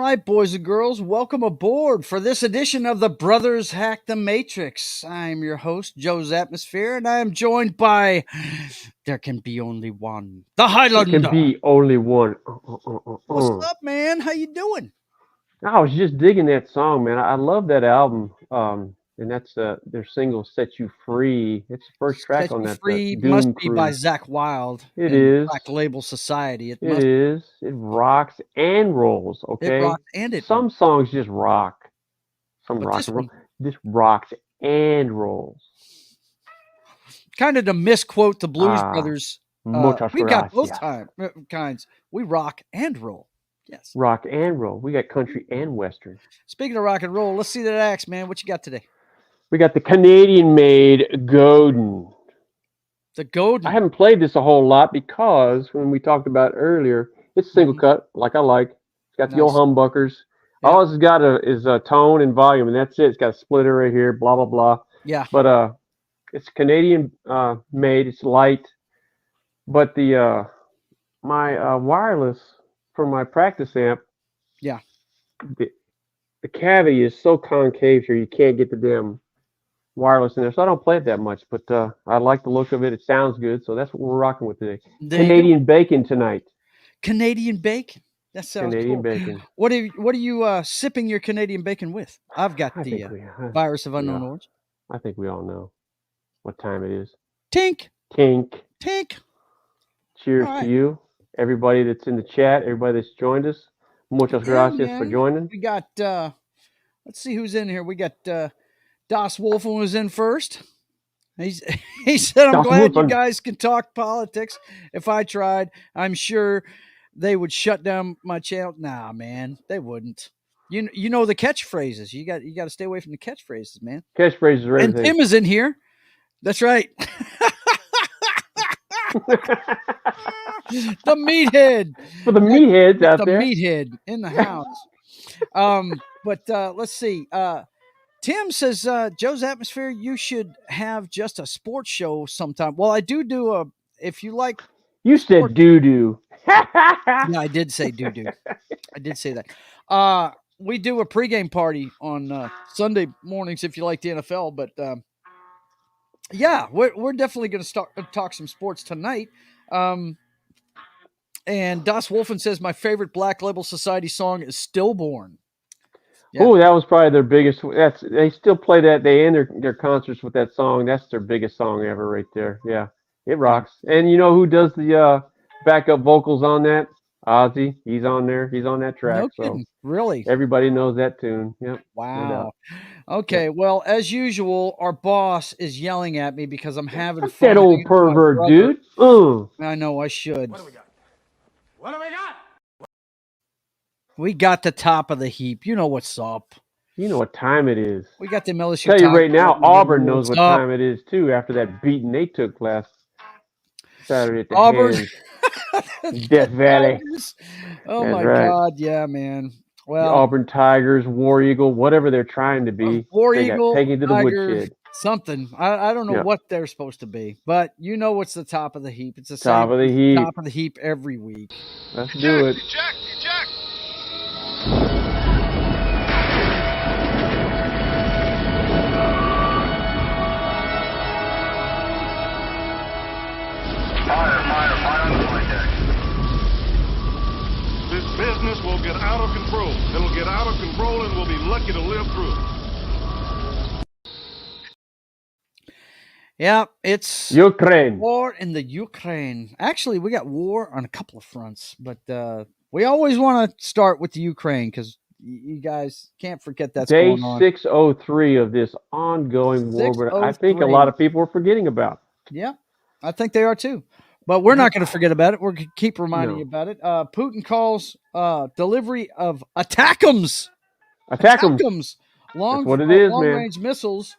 right, boys and girls, welcome aboard for this edition of the Brothers Hack the Matrix. I'm your host, Joe's Atmosphere, and I am joined by There Can Be Only One, the There can Highlander. be only one. What's up, man? How you doing? I was just digging that song, man. I love that album. And that's their single "Set You Free." It's the first track Set on You that Free must Doom be by Crew. Zach Wild It and is. Black Label Society. It It must. is. It rocks and rolls. It Okay. rocks and it rolls. Some songs just rock. Some But rock this and roll. one, This rocks and rolls. kind of to misquote the Blues Ah, Brothers, muchas we've got both gracias. kinds. We rock and roll. Yes. Rock and roll. We got country and western. Speaking of rock and roll, let's see that axe, man. What you got today? We got the Canadian-made Godin. The Golden. I haven't played this a whole lot because when we talked about earlier, it's single cut, like I like. It's got the old Nice. humbuckers. Yep. All it's got is a tone and volume, and that's it. It's got a splitter right here, blah blah blah. Yeah. But it's Canadian made. It's light, but the my wireless for my practice amp, Yeah. the cavity is so concave here, you can't get the damn wireless in there, so I don't play it that much. But I like the look of it. It sounds good, so that's what we're rocking with today. There you go. Canadian bacon tonight. Canadian bacon. That sounds Canadian cool. bacon. What are you sipping your Canadian bacon with? I've got I the think we. virus of unknown Yeah, origin. I think we all know what time it is. Tink, Tink. tink. Cheers All to right. you, everybody that's in the chat, everybody that's joined us. Muchas Yeah, gracias for man. joining. We got let's see who's in here. We got Das Wolfen was in first. He said, I'm Das glad you Wolfen. guys can talk politics. If I tried, I'm sure they would shut down my channel. Nah, man, they wouldn't. You know the catchphrases. You got to stay away from the catchphrases, man. Catchphrases are And everything. Tim is in here. That's right. The meathead. For the meatheads out The there. meathead in the house. But let's see. Tim says, Joe's Atmosphere, you should have just a sports show sometime. Well, I do a, if you like. You said doo doo. Yeah, I did say doo-doo. I did say that. We do a pregame party on Sunday mornings if you like the NFL, but yeah, we're definitely going to talk some sports tonight. And Das Wolfen says my favorite Black Label Society song is "Stillborn." Yeah. Oh, that was probably their biggest. They still play that. They end their concerts with that song. That's their biggest song ever, right there. Yeah, it rocks. And you know who does the backup vocals on that? Ozzy. He's on there. He's on that track. No kidding. Really? Everybody knows that tune. Yep. Wow. Okay. Yep. Well, as usual, our boss is yelling at me because I'm having fun. That old pervert, dude. I know I should. What do we got? What do we got? We got the top of the heap. You know what's up. You know what time it is. We got the LSU. Tell you right now, Auburn knows what time it is too. After that beating they took last Saturday at the Auburn, Death Valley. Oh my God, yeah, man. Well, the Auburn Tigers, War Eagle, whatever they're trying to be. War Eagle, taken to the Tigers, woodshed. Something. I don't know what they're supposed to be, but you know what's the top of the heap. It's the top of the heap. Top of the heap every week. Let's do it. Eject. Fire on the flight deck. This business will get out of control. It'll get out of control and we'll be lucky to live through it. Yeah, it's Ukraine. War in the Ukraine. Actually, we got war on a couple of fronts, but we always want to start with the Ukraine because you guys can't forget that's Day going on. 603 of this ongoing war, but I think a lot of people are forgetting about. Yeah, I think they are too. But we're not going to forget about it. We're going to keep reminding you about it. Putin calls delivery of attackums. Attackums. Long-range missiles.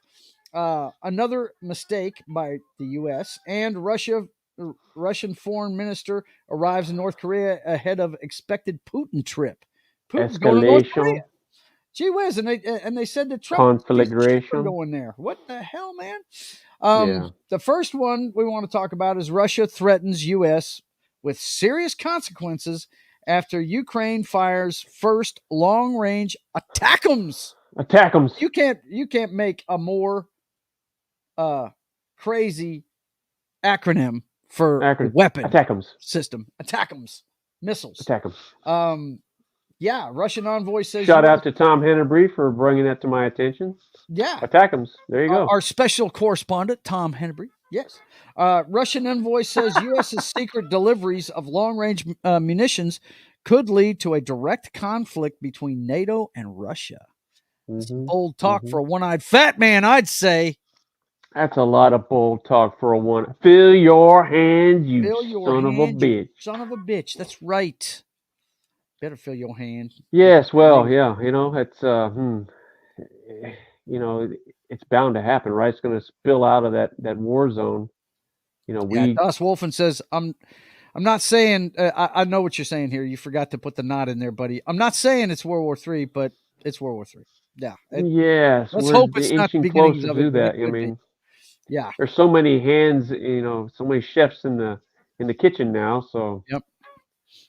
Another mistake by the U.S. and Russian foreign minister arrives in North Korea ahead of expected Putin trip. Putin's going to North Korea. Gee whiz, and they said that Trump conflagration going there. What the hell, man? The first one we want to talk about is Russia threatens U.S. with serious consequences after Ukraine fires first long-range attackums. Attackums. You can't make a more crazy acronym for weapon Attackums system. Attackums. Missiles. Attackums. Yeah, Russian envoy says... Shout out to Tom Hennebree for bringing that to my attention. Yeah. Attackums. There you go. Our special correspondent, Tom Hennebree. Yes. Russian envoy says U.S.'s secret deliveries of long-range munitions could lead to a direct conflict between NATO and Russia. Mm-hmm. Bold talk for a one-eyed fat man, I'd say. That's a lot of bold talk for a one. Fill your hands, you son of a bitch. Son of a bitch. That's right. Better fill your hand. Yes, well, yeah, it's it's bound to happen, right? It's going to spill out of that war zone. Dust Wolfen says, I'm not saying, I know what you're saying here. You forgot to put the not in there, buddy. I'm not saying it's World War III, but it's World War III. Yeah. Yes. Let's hope it's not the beginnings of it. Do that. I mean, yeah. There's so many hands, so many chefs in the kitchen now. So yep.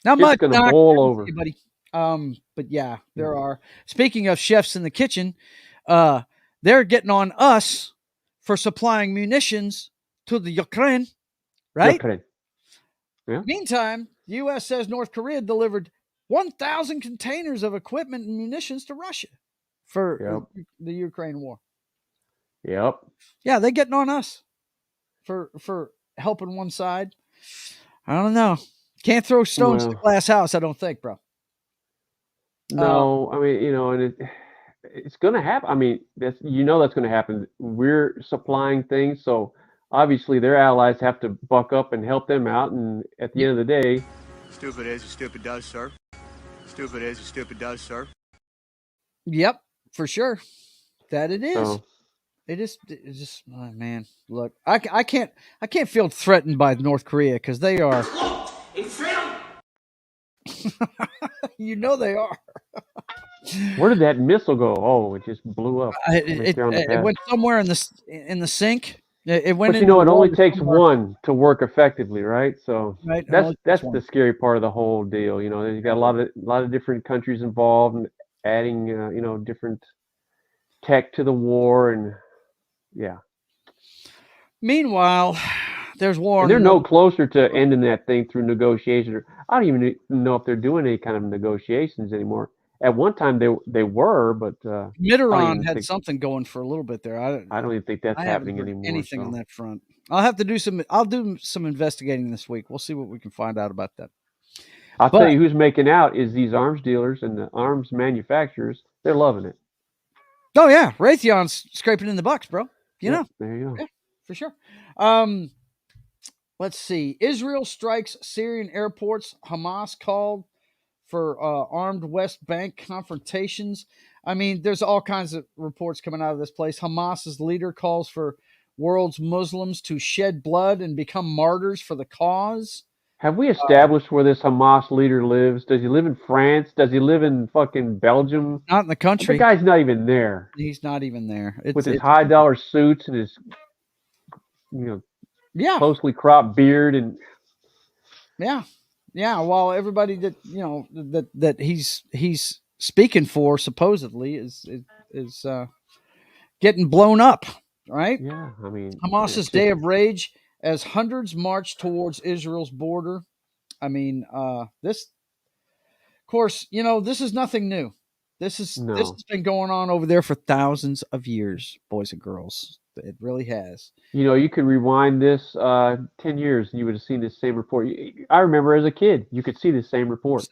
Not much. It's going to boil over. Buddy. But yeah, there are. Speaking of chefs in the kitchen, they're getting on us for supplying munitions to the Ukraine, right? Ukraine. Yeah. Meantime, the U.S. says North Korea delivered 1,000 containers of equipment and munitions to Russia for the Ukraine war. Yep. Yeah, they're getting on us for helping one side. I don't know. Can't throw stones at a glass house, I don't think, bro. No, I mean, and it's going to happen. I mean, that's going to happen. We're supplying things, so obviously their allies have to buck up and help them out. And at the end of the day, stupid is, stupid does, sir. Stupid is, stupid does, sir. Yep, for sure. That it is. So, it's just, oh, man. Look, I can't feel threatened by North Korea because they are. They are. Where did that missile go? Oh, it just blew up. It went somewhere in the sink. It went. But it only takes one to work effectively, right? So that's the scary part of the whole deal. You got a lot of different countries involved and adding different tech to the war, and yeah. Meanwhile, there's war. And they're no closer to ending that thing through negotiation. I don't even know if they're doing any kind of negotiations anymore. At one time they were, but Mitterrand had something going for a little bit there. I don't even think that's happening anymore. Anything on that front. I'll do some investigating this week. We'll see what we can find out about that. I'll tell you who's making out is these arms dealers and the arms manufacturers. They're loving it. Oh yeah, Raytheon's scraping in the bucks, bro. There you go. Yeah, for sure. Let's see. Israel strikes Syrian airports. Hamas called for armed West Bank confrontations. I mean, there's all kinds of reports coming out of this place. Hamas's leader calls for world's Muslims to shed blood and become martyrs for the cause. Have we established where this Hamas leader lives? Does he live in France? Does he live in fucking Belgium? Not in the country. The guy's not even there. He's not even there. With his high-dollar suits and his, closely cropped beard and. Yeah. While everybody that he's speaking for supposedly is getting blown up, right? Yeah, I mean, Hamas's day of rage as hundreds march towards Israel's border. I mean, this, of course, this is nothing new. This has been going on over there for thousands of years, boys and girls. It really has. You could rewind this 10 years and you would have seen this same report. I remember as a kid, you could see the same report.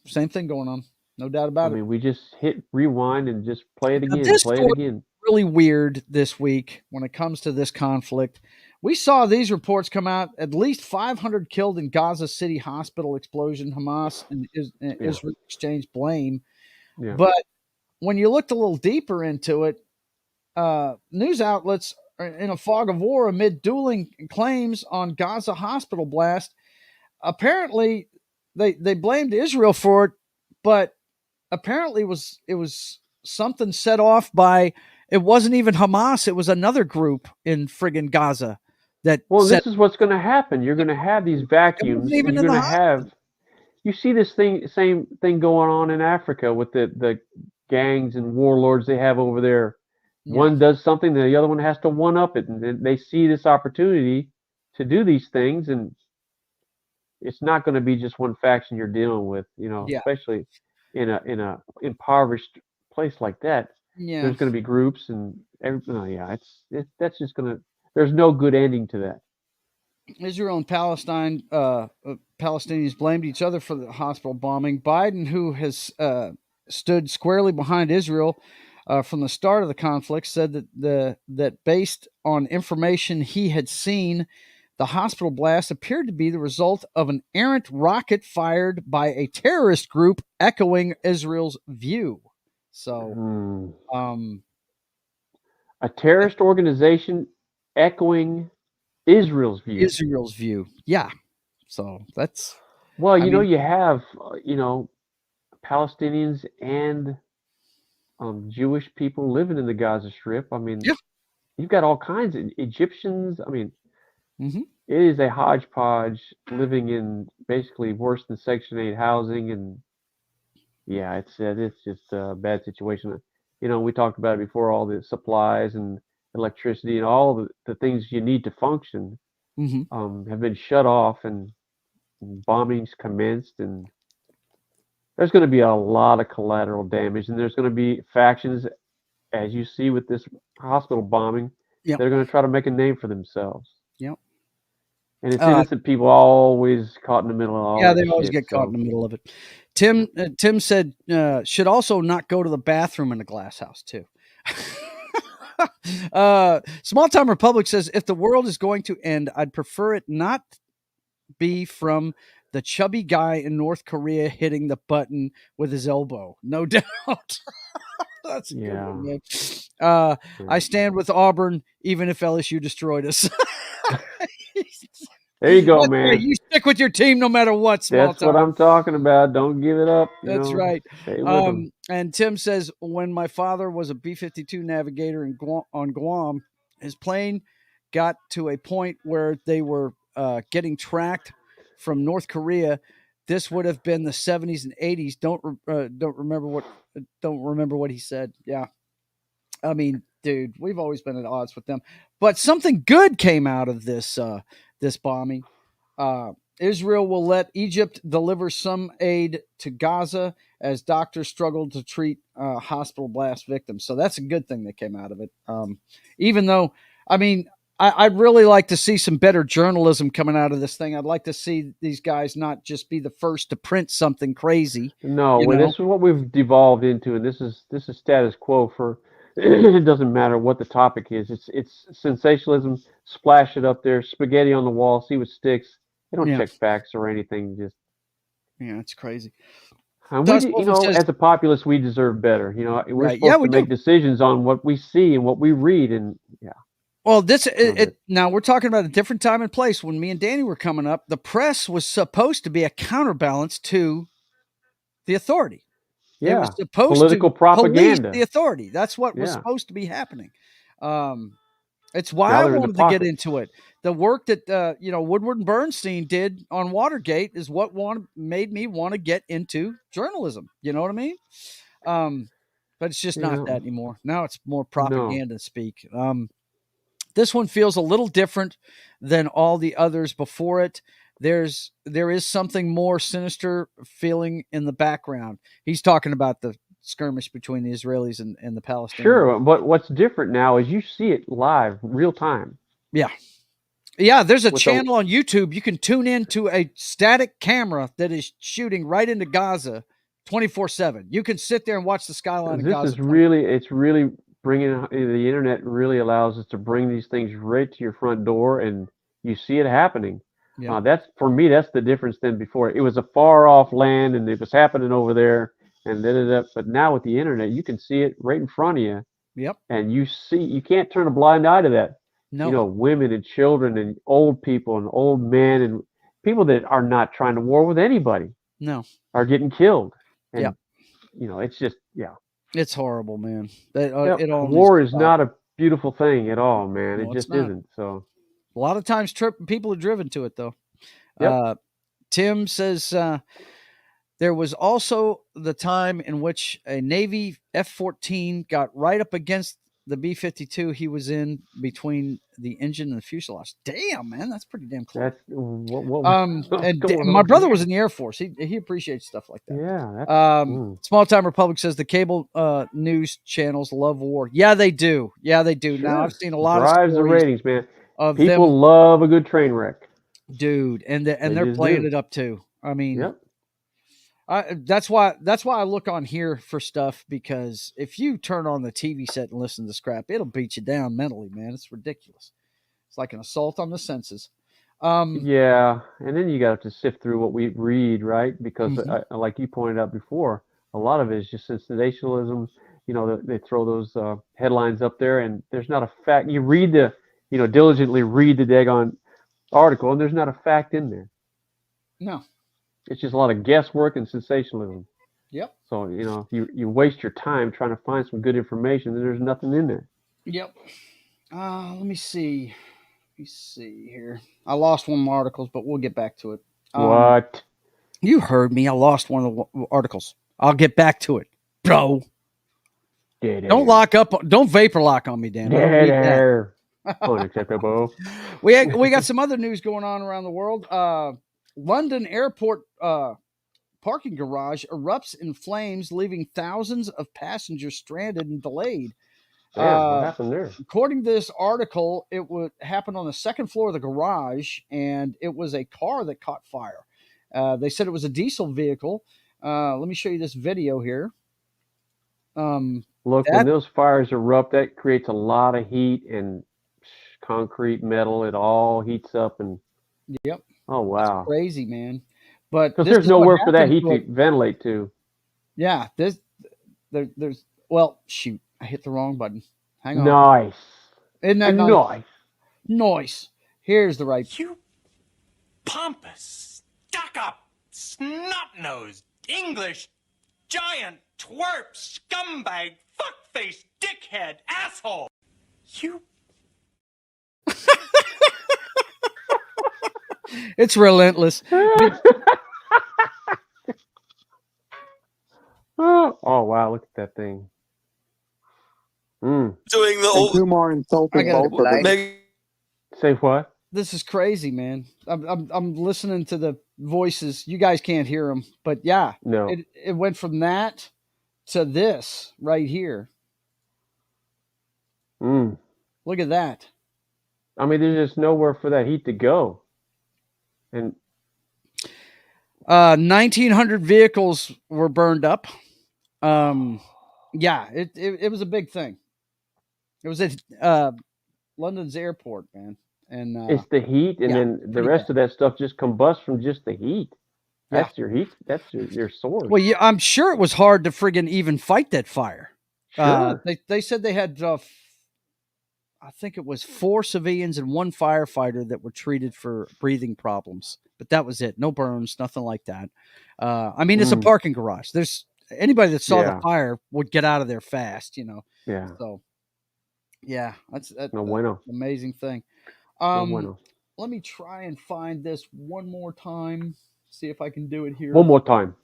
Same thing going on. No doubt about it. I mean, we just hit rewind and just play it again, Really weird this week when it comes to this conflict. We saw these reports come out, at least 500 killed in Gaza City hospital explosion. Hamas and Israel exchange blame. Yeah. But when you looked a little deeper into it, news outlets are in a fog of war amid dueling claims on Gaza hospital blast. Apparently, they blamed Israel for it, but apparently it was something set off by. It wasn't even Hamas. It was another group in friggin' Gaza. This is what's going to happen. You're going to have these vacuums. You're going to have you see this same thing going on in Africa with the gangs and warlords they have over there. Yeah. One does something, the other one has to one up it, and they see this opportunity to do these things, and it's not going to be just one faction you're dealing with, Yeah. especially in a impoverished place like that. Yeah. There's going to be groups and that's just going to. There's no good ending to that. Israel and Palestine, Palestinians blamed each other for the hospital bombing. Biden, who has stood squarely behind Israel from the start of the conflict, said that based on information he had seen, the hospital blast appeared to be the result of an errant rocket fired by a terrorist group, echoing Israel's view. So, a terrorist organization echoing Israel's view. Israel's view, yeah. So that's you have Palestinians and Jewish people living in the Gaza Strip. I mean, yeah. You've got all kinds of Egyptians. I mean, Mm-hmm. It is a hodgepodge living in basically worse than Section 8 housing, and yeah, it's just a bad situation. We talked about it before. All the supplies and electricity and all the things you need to function have been shut off, and bombings commenced, and there's going to be a lot of collateral damage, and there's going to be factions, as you see with this hospital bombing, they're going to try to make a name for themselves. Yep. And it's innocent people always caught in the middle of all Yeah, they always get caught in the middle of it. Tim said, should also not go to the bathroom in the glass house, too. Small Time Republic says, if the world is going to end, I'd prefer it not be from the chubby guy in North Korea hitting the button with his elbow. No doubt. That's a good one, man. I stand with Auburn, even if LSU destroyed us. There you go, man. Right. You stick with your team no matter what. That's what I'm talking about. Don't give it up. That's right. Stay with them. And Tim says, when my father was a B-52 navigator on Guam, his plane got to a point where they were getting tracked from North Korea. This would have been the 70s and 80s. Don't remember what he said. Yeah. I mean, dude, we've always been at odds with them. But something good came out of this this bombing. Israel will let Egypt deliver some aid to Gaza as doctors struggle to treat hospital blast victims. So that's a good thing that came out of it. Even though, I mean, I'd really like to see some better journalism coming out of this thing. I'd like to see these guys not just be the first to print something crazy. No, this is what we've devolved into, and this is status quo for. It doesn't matter what the topic is. It's sensationalism. Splash it up there, spaghetti on the wall, see what sticks. They don't check facts or anything. Just it's crazy. And we, as a populace, we deserve better. We're supposed to make decisions on what we see and what we read, and Well, now we're talking about a different time and place. When me and Danny were coming up, the press was supposed to be a counterbalance to the authority. Yeah, it was supposed political to propaganda. Police the authority. That's what was supposed to be happening. It's why I wanted to get into it. The work that Woodward and Bernstein did on Watergate is what made me want to get into journalism. You know what I mean? But it's just not that anymore. Now it's more propaganda speak. This one feels a little different than all the others before it. There is something more sinister feeling in the background. He's talking about the skirmish between the Israelis and the Palestinians. Sure, but what's different now is you see it live, real time. Yeah. There's a channel on YouTube. You can tune in to a static camera that is shooting right into Gaza 24/7. You can sit there and watch the skyline of Gaza. It's really bringing the internet really allows us to bring these things right to your front door, and you see it happening. Yeah. That's for me. That's the difference than before. It was a far off land, and it was happening over there, and But now with the internet, you can see it right in front of you. Yep. And you can't turn a blind eye to that. No. Women and children and old people and old men and people that are not trying to war with anybody. No. Are getting killed. And, it's just It's horrible, man. War is not a beautiful thing at all, man. No, it just isn't. So a lot of times people are driven to it, though. Yep. Tim says, There was also the time in which a Navy F-14 got right up against the B-52 he was in between the engine and the fuselage. Damn, man, that's pretty damn close. That's what And going my on brother there? was in the Air Force. He appreciates stuff like that. Yeah. That's, Small Time Republic says the cable news channels love war. Yeah, they do. Yeah, they do. Sure. Now I've seen a lot drives of the stories ratings, man. of People them, love a good train wreck. dude, and They they're just playing do. it up too. I mean, Yep. that's why I look on here for stuff, because if you turn on the TV set and listen to this crap, it'll beat you down mentally, man. It's ridiculous. It's like an assault on the senses. Yeah, and then you got to sift through what we read, right? Because, Mhm. like you pointed out before, a lot of it is just sensationalism. You know, they throw those headlines up there, and there's not a fact. You read diligently read the daggone article, and there's not a fact in there. No. It's just a lot of guesswork and sensationalism. Yep. So, you waste your time trying to find some good information, and there's nothing in there. Yep. Let me see. Here. I lost one of my articles, but we'll get back to it. What? You heard me. I lost one of the articles. I'll get back to it, bro. Don't lock up. Don't vapor lock on me, Dan. Dead air. Unacceptable. We got some other news going on around the world. London airport parking garage erupts in flames, leaving thousands of passengers stranded and delayed. Damn, what happened there? According to this article, it would happen on the second floor of the garage, and it was a car that caught fire. They said it was a diesel vehicle. Let me show you this video here. Look, when those fires erupt, that creates a lot of heat and concrete, metal. It all heats up and. Yep. Oh wow. That's crazy, man. But because there's nowhere for that heat to ventilate to. Yeah, there's. Well, shoot, I hit the wrong button. Hang on. Nice. Isn't that nice? Nice. Here's the right. You pompous, stuck-up, snot-nosed, English, giant, twerp, scumbag, fuckface, dickhead, asshole. You. It's relentless. Oh wow! Look at that thing. Doing the old. Two more insulting Say what? This is crazy, man. I'm listening to the voices. You guys can't hear them, but yeah, no. It went from that to this right here. Look at that. I mean, there's just nowhere for that heat to go. And 1,900 vehicles were burned up. Yeah, it was a big thing. It was at London's airport, man. And it's the heat, and then the rest of that stuff just combusts from just the heat. That's your heat. That's your source. Well, yeah, I'm sure it was hard to friggin' even fight that fire. Sure. They said they had, I think it was 4 civilians and 1 firefighter that were treated for breathing problems, but that was it. No burns, nothing like that. I mean, it's a parking garage. There's anybody that saw the fire would get out of there fast, Yeah. So, yeah, that's no bueno. Amazing thing. No bueno. Let me try and find this one more time. See if I can do it here. One more time.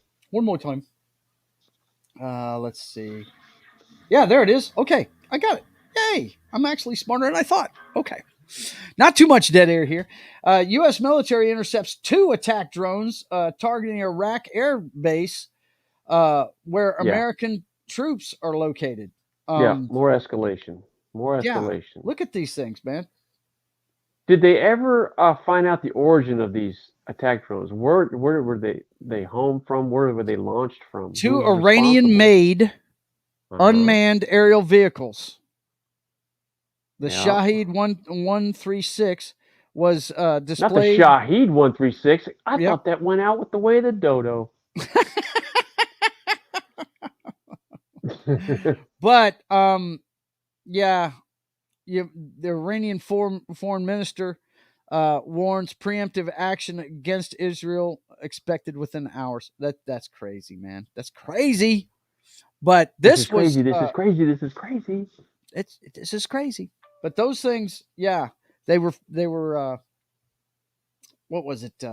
Let's see. Yeah, there it is. Okay, I got it. Yay! I'm actually smarter than I thought. Okay. Not too much dead air here. U.S. military intercepts 2 attack drones targeting Iraq air base where American troops are located. More escalation. Yeah, look at these things, man. Did they ever find out the origin of these attack drones? Where were they home from? Where were they launched from? 2 Iranian-made unmanned aerial vehicles. The Shahed 136 was displayed. Not the Shahed 136. I thought that went out with the way of the dodo. But the Iranian foreign minister warns preemptive action against Israel expected within hours. That's crazy, man. That's crazy. But this is crazy. This is crazy. This is crazy. But those things, they were what was it?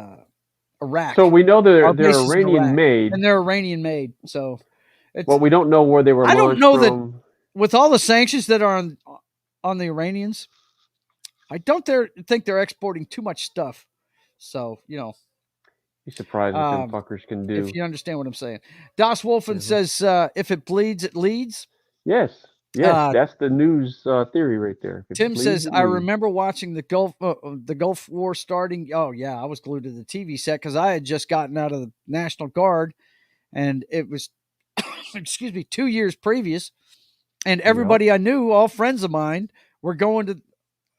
Iraq. So we know they're Our base is in Iraq, Iranian made, and they're Iranian made. So it's. well, we don't know where they were I don't launched know that from. with all the sanctions that are on the Iranians, I don't think they're exporting too much stuff. So Be surprised what them fuckers can do. if you understand what I'm saying. Das Wolfen says, "If it bleeds, it leads." Yes, that's the news theory right there. Tim says, "I remember watching the Gulf War starting. Oh yeah, I was glued to the TV set because I had just gotten out of the National Guard, and it was, excuse me, 2 years previous, and everybody I knew, all friends of mine, were going to,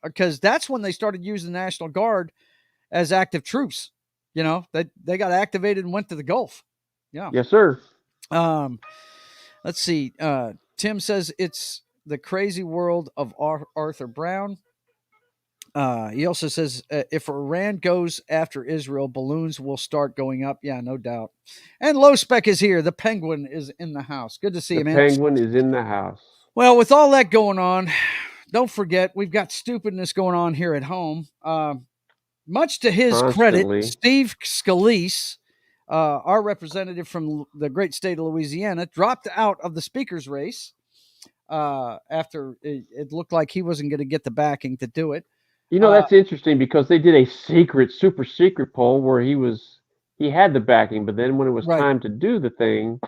because that's when they started using the National Guard as active troops. They got activated and went to the Gulf. Yeah. Yes, sir. Let's see. Tim says it's the crazy world of Arthur Brown. He also says if Iran goes after Israel, balloons will start going up. Yeah, no doubt. And Low Spec is here. The Penguin is in the house. Good to see you, man. The Penguin is in the house. Well, with all that going on, don't forget we've got stupidness going on here at home. Much to his credit, Steve Scalise, our representative from the great state of Louisiana, dropped out of the speaker's race after it looked like he wasn't going to get the backing to do it. That's interesting because they did a super secret poll where he had the backing, but then when it was time to do the thing,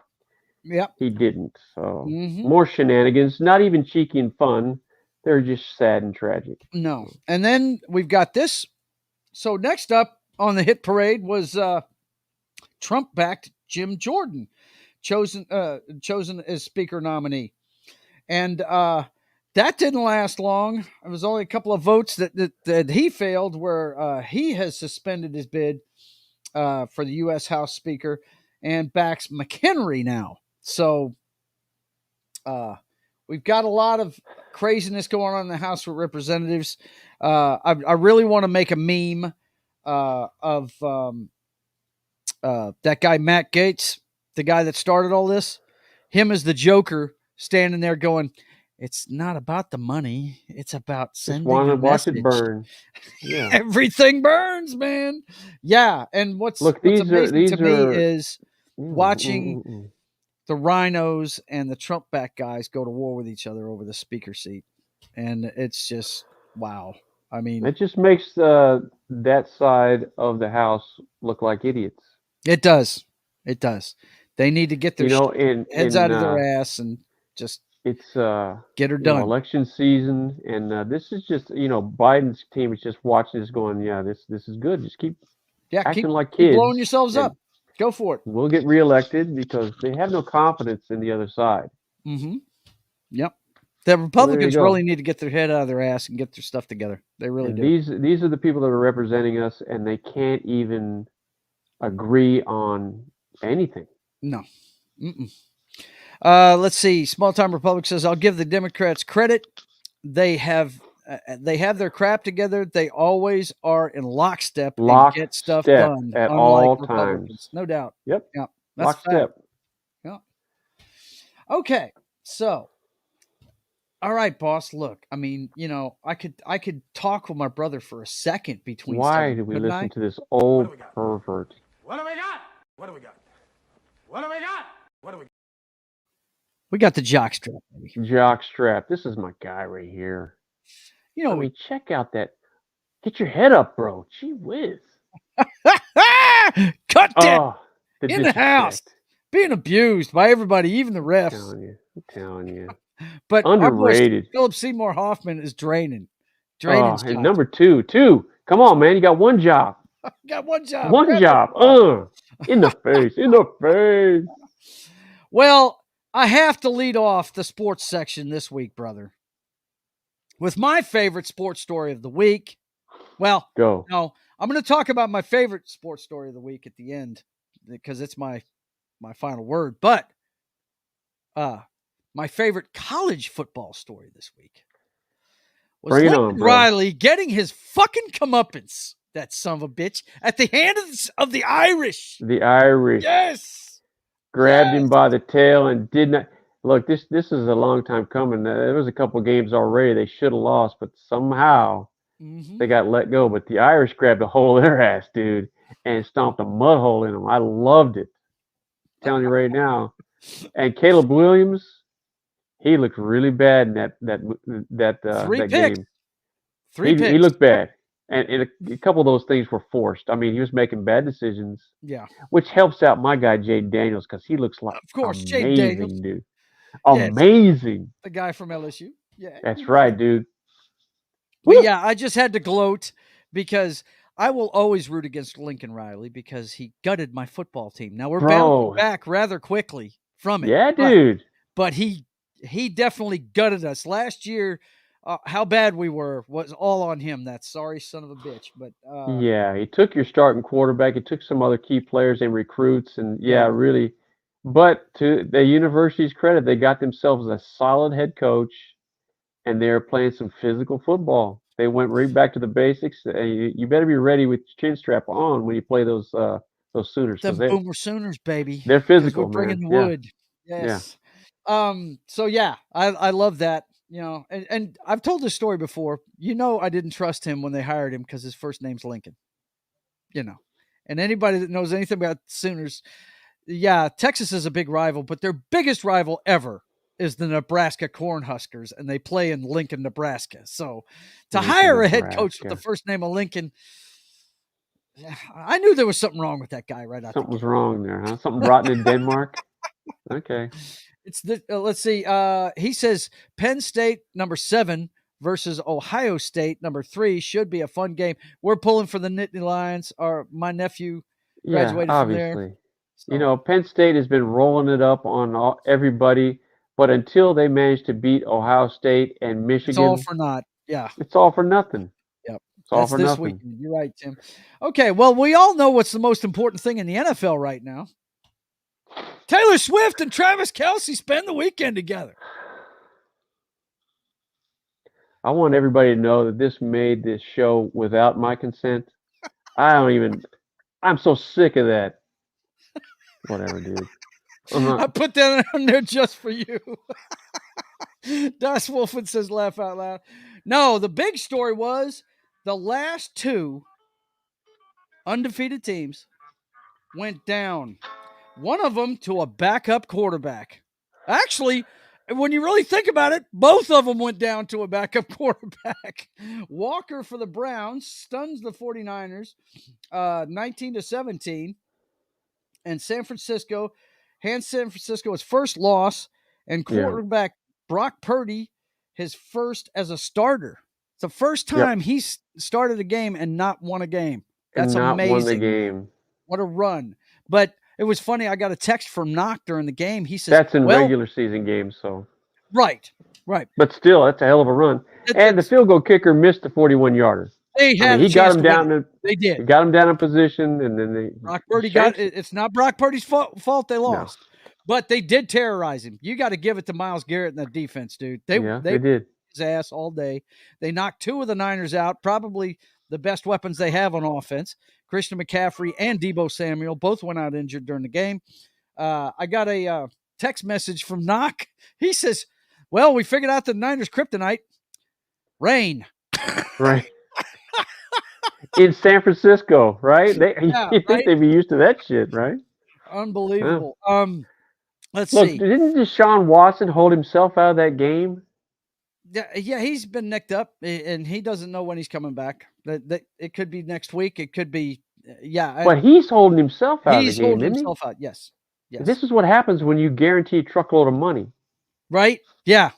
he didn't. So more shenanigans, not even cheeky and fun. They're just sad and tragic. No. And then we've got this. So next up on the hit parade was Trump-backed Jim Jordan, chosen as speaker nominee. And that didn't last long. It was only a couple of votes that he failed, where he has suspended his bid for the U.S. House Speaker and backs McHenry now. So we've got a lot of craziness going on in the House of Representatives. I really want to make a meme of that guy, Matt Gaetz, the guy that started all this. Him as the Joker standing there going, "It's not about the money. It's about sending a message. Watch it burn." Yeah. Everything burns, man. Yeah. And what's amazing to me is watching the rhinos and the Trump back guys go to war with each other over the speaker seat. And it's just, wow. I mean, it just makes that side of the House look like idiots. It does. It does. They need to get their heads out of their ass and just get her done. Election season, and this is just Biden's team is just watching this, going, yeah, this is good. Just keep acting like kids, keep blowing yourselves up. Go for it. We'll get reelected because they have no confidence in the other side. Mm-hmm. Yep. The Republicans really need to get their head out of their ass and get their stuff together. They really do. These are the people that are representing us, and they can't even agree on anything. No. Let's see. Small Time Republic says, "I'll give the Democrats credit. They have their crap together. They always are in lockstep and get stuff done at all times. No doubt." Yep. Yeah. Lockstep. Yeah. Okay. So, all right, boss. Look, I mean, I could talk with my brother for a second between. Why do we listen to this old pervert? What do we got? What do we got? What do we got? What do we got? We got the jockstrap, baby. Jockstrap. This is my guy right here. I mean, check out that. Get your head up, bro. Gee whiz. Cut that in the house. Being abused by everybody, even the refs. I'm telling you. But underrated. Philip Seymour Hoffman is draining. And number two. Come on, man. You got one job. Got one job. One job. In the face. In the face. Well, I have to lead off the sports section this week, brother, with my favorite sports story of the week. Well, go. No, I'm going to talk about my favorite sports story of the week at the end because it's my final word. But my favorite college football story this week was Lincoln Riley getting his fucking comeuppance, that son of a bitch, at the hands of the Irish. The Irish. Yes. Grabbed him by the tail and did not. Look, this is a long time coming. There was a couple games already they should have lost, but somehow they got let go. But the Irish grabbed a hold of their ass, dude. and stomped a mud hole in them. I loved it. I'm telling you right now. And Caleb Williams, he looked really bad in Three that picks. game. Three He picks. looked bad, and a couple of those things were forced. I mean, he was making bad decisions, Yeah. which helps out my guy Jaden Daniels because he looks like Of course, Jaden Daniels. amazing, dude. Yes. Amazing. The guy from LSU. Yeah. That's right, dude. But yeah, I just had to gloat because I will always root against Lincoln Riley because he gutted my football team. Now we're bouncing back rather quickly from it. Yeah, dude. But he definitely gutted us last year. How bad we were was all on him. That sorry son of a bitch. But yeah, he took your starting quarterback. He took some other key players and recruits, and really. But to the university's credit, they got themselves a solid head coach, and they're playing some physical football. They went right back to the basics. You better be ready with your chin strap on when you play those Sooners. The Boomer Sooners, baby. They're physical, we're bringing man. the wood. Yes. Yeah. So yeah, I love that. You know, and I've told this story before. You know, I didn't trust him when they hired him because his first name's Lincoln. You know, and anybody that knows anything about Sooners, yeah, Texas is a big rival, but their biggest rival ever is the Nebraska Cornhuskers, and they play in Lincoln, Nebraska. So to hire a head coach with the first name of Lincoln, I knew there was something wrong with that guy right out there. Something was wrong there, huh? Something rotten in Denmark? Okay. It's the let's see. He says Penn State '7 versus Ohio State '3 should be a fun game. We're pulling for the Nittany Lions. My nephew graduated from there. So. You know, Penn State has been rolling it up on everybody, but until they manage to beat Ohio State and Michigan, it's all for naught. Yeah, it's all for nothing. Yep, it's all for nothing. Weekend. You're right, Tim. Okay, well, we all know what's the most important thing in the NFL right now. Taylor Swift and Travis Kelce spend the weekend together. I want everybody to know that this made this show without my consent. I'm so sick of that. Whatever, dude. I put that on there just for you. Das Wolfen says laugh out loud. No, the big story was the last two undefeated teams went down. One of them to a backup quarterback. Actually, when you really think about it, both of them went down to a backup quarterback. Walker for the Browns stuns the 49ers 19-17. And San Francisco hands San Francisco his first loss. And quarterback Brock Purdy, his first as a starter. It's the first time he's started a game and not won a game. That's amazing. Won the game. What a run. But it was funny. I got a text from Knock during the game. He says, that's in regular season games. So right. But still, that's a hell of a run. And the field goal kicker missed the 41-yarder. He got him down. They did. He got him down in position, and then Brock Purdy got it. It's not Brock Purdy's fault they lost, but they did terrorize him. You got to give it to Myles Garrett and the defense, dude. They did his ass all day. They knocked two of the Niners out, probably the best weapons they have on offense. Christian McCaffrey and Deebo Samuel both went out injured during the game. I got a text message from Knock. He says, well, we figured out the Niners' kryptonite. Rain. Right. In San Francisco, right? You think they'd be used to that shit, right? Unbelievable. Let's see. see. Didn't Deshaun Watson hold himself out of that game? Yeah, he's been nicked up, and he doesn't know when he's coming back. It could be next week. It could be, But he's holding himself out of the game, He's holding himself out, yes. This is what happens when you guarantee a truckload of money. Right? Yeah.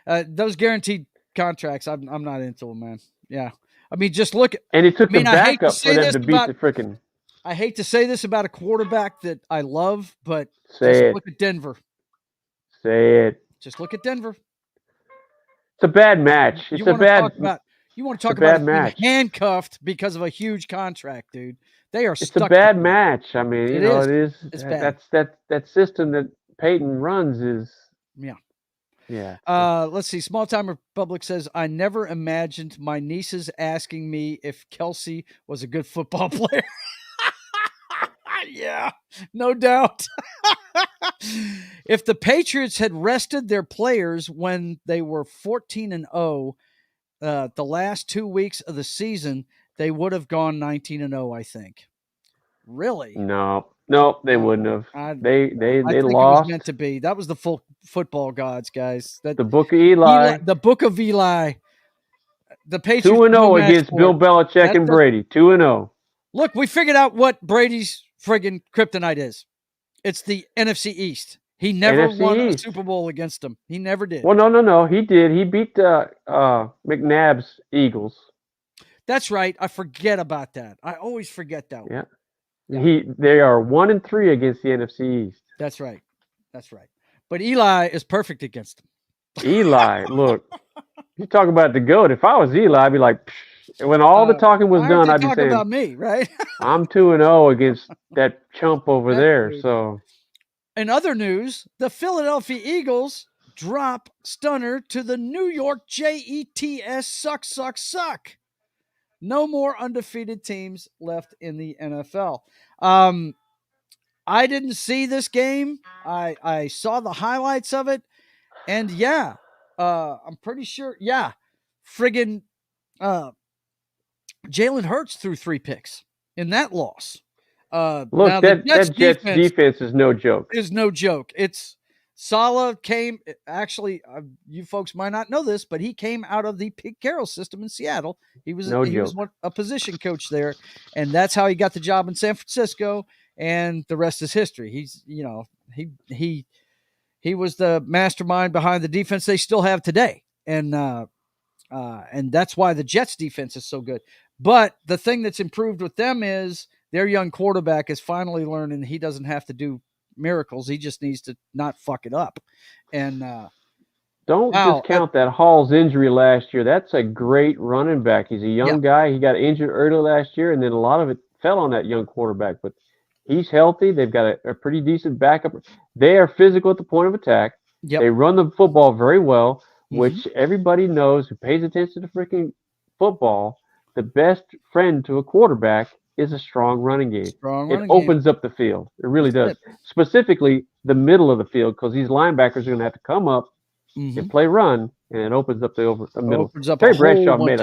Those guaranteed contracts, I'm not into them, man. Yeah. I mean, just look at... And it took the backup for them to beat the freaking... I hate to say this about a quarterback that I love, but look at Denver. Say it. Just look at Denver. It's a bad match. You want to talk about being handcuffed because of a huge contract, dude. They are stuck. It's a bad match. I mean, it is. It's bad. That system that Peyton runs is... Yeah. Let's see. Small Time Republic says, I never imagined my nieces asking me if Kelce was a good football player. Yeah, no doubt. If the Patriots had rested their players when they were 14-0, the last 2 weeks of the season, they would have gone 19-0, I think. Really? No, they wouldn't have. I They think it lost. was meant to be. That was the full football gods, guys. The Book of Eli. The Book of Eli. The Patriots 2-0 against Bill Belichick and Brady. 2-0. Look, we figured out what Brady's friggin' kryptonite is. It's the NFC East. He never won a Super Bowl against them. He never did. Well, no. He did. He beat McNabb's Eagles. That's right. I forget about that. I always forget that one. Yeah. They are 1-3 against the NFC East. That's right. But Eli is perfect against them. Eli, look, you talk about the GOAT. If I was Eli, I'd be like, psh. When all the talking was done, I'd be saying, about me, right? I'm 2-0 against that chump over there. So, in other news, the Philadelphia Eagles drop stunner to the New York Jets. Suck. No more undefeated teams left in the NFL. I didn't see this game. I saw the highlights of it. And I'm pretty sure, friggin' Jalen Hurts threw 3 picks in that loss. Look, that Jets defense is no joke. It's Saleh came, actually, you folks might not know this, but he came out of the Pete Carroll system in Seattle. He was a position coach there, and that's how he got the job in San Francisco, and the rest is history. He was the mastermind behind the defense they still have today. And that's why the Jets defense is so good. But the thing that's improved with them is their young quarterback is finally learning he doesn't have to do miracles. He just needs to not fuck it up. And don't discount that Hall's injury last year. That's a great running back. He's a young guy. He got injured early last year, and then a lot of it fell on that young quarterback. But he's healthy. They've got a pretty decent backup. They are physical at the point of attack. Yep. They run the football very well, which everybody knows who pays attention to freaking football. The best friend to a quarterback is a strong running game. It opens up the field. It really does. Specifically, the middle of the field, because these linebackers are going to have to come up and play run, and it opens up the middle. Terry Bradshaw made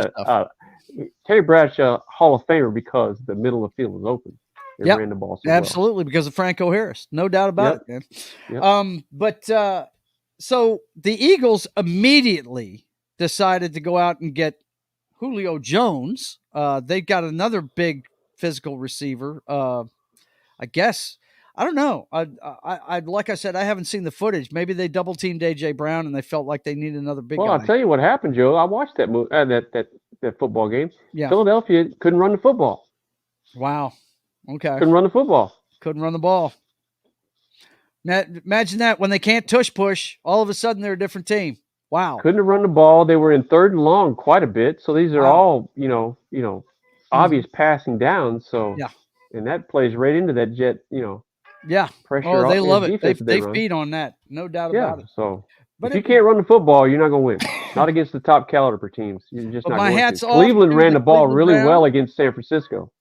Terry Bradshaw Hall of Famer because the middle of the field was open. They ran the ball so absolutely, because of Franco Harris. No doubt about it, man. Yep. So the Eagles immediately decided to go out and get Julio Jones. They got another big physical receiver. I guess. I don't know. I like I said, I haven't seen the footage. Maybe they double teamed AJ Brown and they felt like they needed another big guy. Well, I'll tell you what happened, Joe. I watched that football game. Yeah. Philadelphia couldn't run the football. Wow. Okay. Couldn't run the football. Couldn't run the ball. Imagine that when they can't tush push, all of a sudden they're a different team. Wow. Couldn't run the ball. They were in 3rd and long quite a bit. So these are all, obvious passing downs. So and that plays right into that Jet, pressure. Oh, they love it. They feed on that. No doubt about it. So but if you can't run the football, you're not going to win. Not against the top caliber teams. You're just not going to. Cleveland ran the ball really well against San Francisco.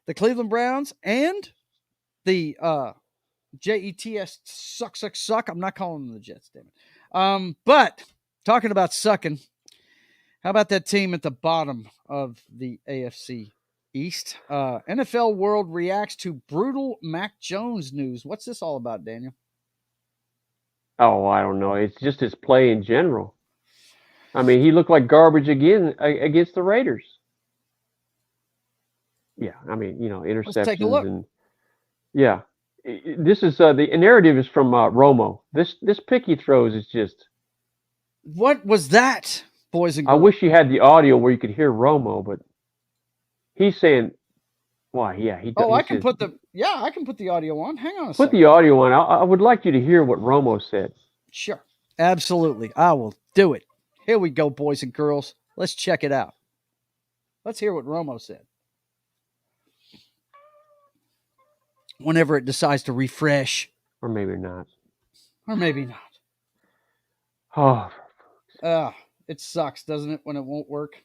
The Cleveland Browns and the Jets suck. I'm not calling them the Jets, damn it. But talking about sucking, how about that team at the bottom of the AFC East? NFL World reacts to brutal Mac Jones news. What's this all about, Daniel? Oh, I don't know. It's just his play in general. I mean, he looked like garbage again against the Raiders. Yeah, I mean, interceptions. Let's take a look. And this is the narrative is from Romo. This pick he throws is just. What was that, boys and girls? I wish you had the audio where you could hear Romo, but he's saying, "Why? Yeah, he." Oh, I can put the audio on. Hang on a second. Put the audio on. I would like you to hear what Romo said. Sure, absolutely, I will do it. Here we go, boys and girls. Let's check it out. Let's hear what Romo said. Whenever it decides to refresh. Or maybe not. Oh. It sucks, doesn't it, when it won't work?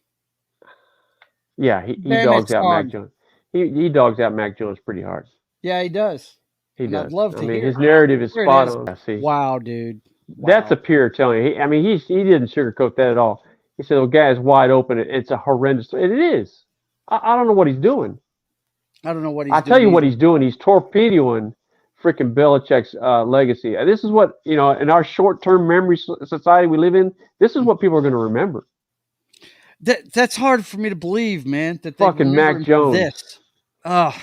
Yeah, he dogs out Mac Jones. He dogs out Mac Jones pretty hard. Yeah, he does. He does. I'd love to hear his narrative is spot on. See. Wow, dude. Wow. That's a peer telling you. He didn't sugarcoat that at all. He said, "The guy's wide open. It's a horrendous." It is. I don't know what he's doing. I don't know what he's I'll doing. tell you what he's doing. He's torpedoing freaking Belichick's legacy. This is what, in our short-term memory society we live in, this is what people are going to remember. That's hard for me to believe, man. That they fucking Mac Jones. This. Oh,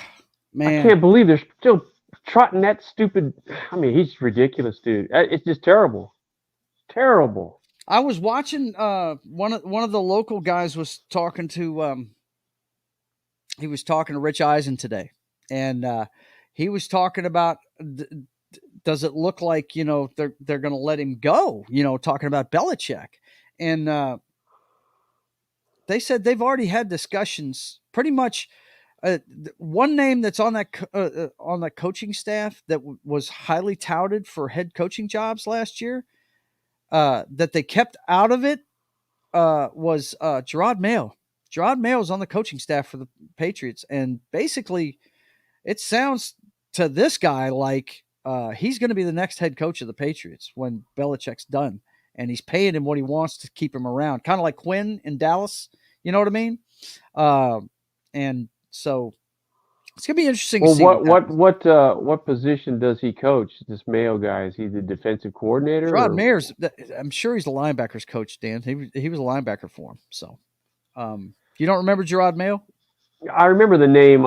man. I can't believe they're still trotting that stupid. I mean, he's ridiculous, dude. It's just terrible. Terrible. I was watching one of the local guys was talking to Rich Eisen today, and he was talking about does it look like they're going to let him go? Talking about Belichick, and they said they've already had discussions. Pretty much, one name that's on that coaching staff that was highly touted for head coaching jobs last year. That they kept out of it was Gerard Mayo. Gerard Mayo is on the coaching staff for the Patriots, and basically, it sounds to this guy like he's going to be the next head coach of the Patriots when Belichick's done, and he's paying him what he wants to keep him around, kind of like Quinn in Dallas. You know what I mean? And so it's gonna be interesting to see. What position does he coach? This Mayo guy, is he the defensive coordinator? Gerard Mayer's, I'm sure he's the linebackers coach, Dan. He was a linebacker for him. So, you don't remember Gerard Mayo? I remember the name.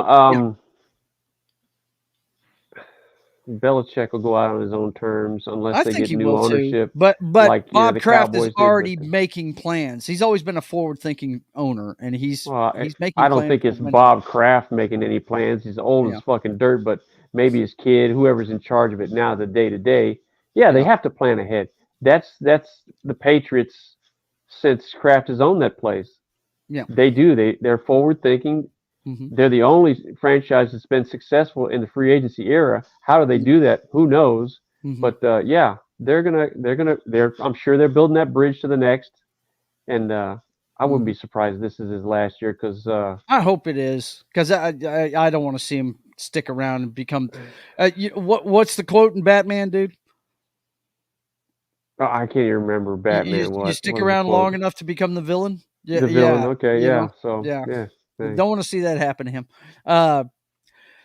Belichick will go out on his own terms unless they get new ownership. Too. But Bob Kraft is already making plans. He's always been a forward-thinking owner, and he's making. I don't think it's Bob Kraft making any plans. He's old as fucking dirt, but maybe his kid, whoever's in charge of it now, the day-to-day. Yeah, they have to plan ahead. That's the Patriots since Kraft has owned that place. Yeah, they do. They're forward-thinking. Mm-hmm. They're the only franchise that's been successful in the free agency era. How do they do that? Who knows? Mm-hmm. But I'm sure they're building that bridge to the next. And I wouldn't be surprised if this is his last year because I hope it is, because I don't want to see him stick around and become. What's the quote in Batman, dude? I can't even remember Batman. You stick around long enough to become the villain. Yeah, the villain. Okay, yeah. So yeah. Don't want to see that happen to him.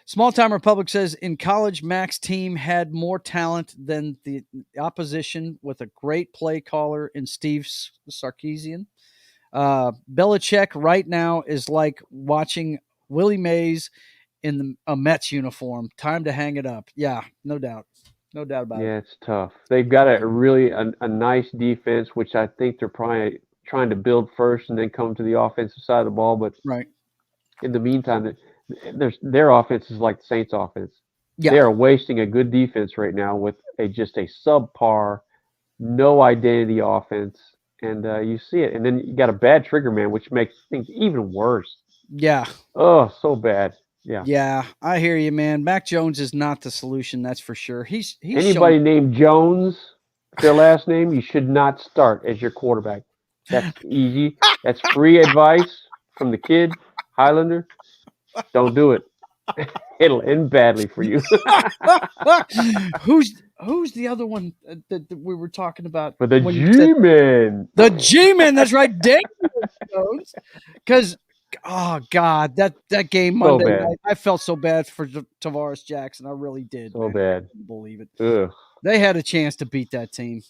Small Time Republic says, in college, Mac's team had more talent than the opposition with a great play caller in Steve Sarkisian. Belichick right now is like watching Willie Mays in a Mets uniform. Time to hang it up. Yeah, no doubt. No doubt about it. Yeah, it's tough. They've got a nice defense, which I think they're probably trying to build first and then come to the offensive side of the ball. But right. In the meantime, their offense is like the Saints' offense. Yeah. They are wasting a good defense right now with just a subpar, no identity offense, and you see it. And then you got a bad trigger man, which makes things even worse. Yeah. Oh, so bad. Yeah. Yeah, I hear you, man. Mac Jones is not the solution, that's for sure. He's anybody named Jones, their last name, you should not start as your quarterback. That's easy. That's free advice from the kid. Hylunder, don't do it. It'll end badly for you. Who's the other one that we were talking about? For the G-Man. The G-Man, that's right. Jones. Because, oh, God, that game Monday night, I felt so bad for Tavares Jackson. I really did. So bad. I couldn't believe it. Ugh. They had a chance to beat that team.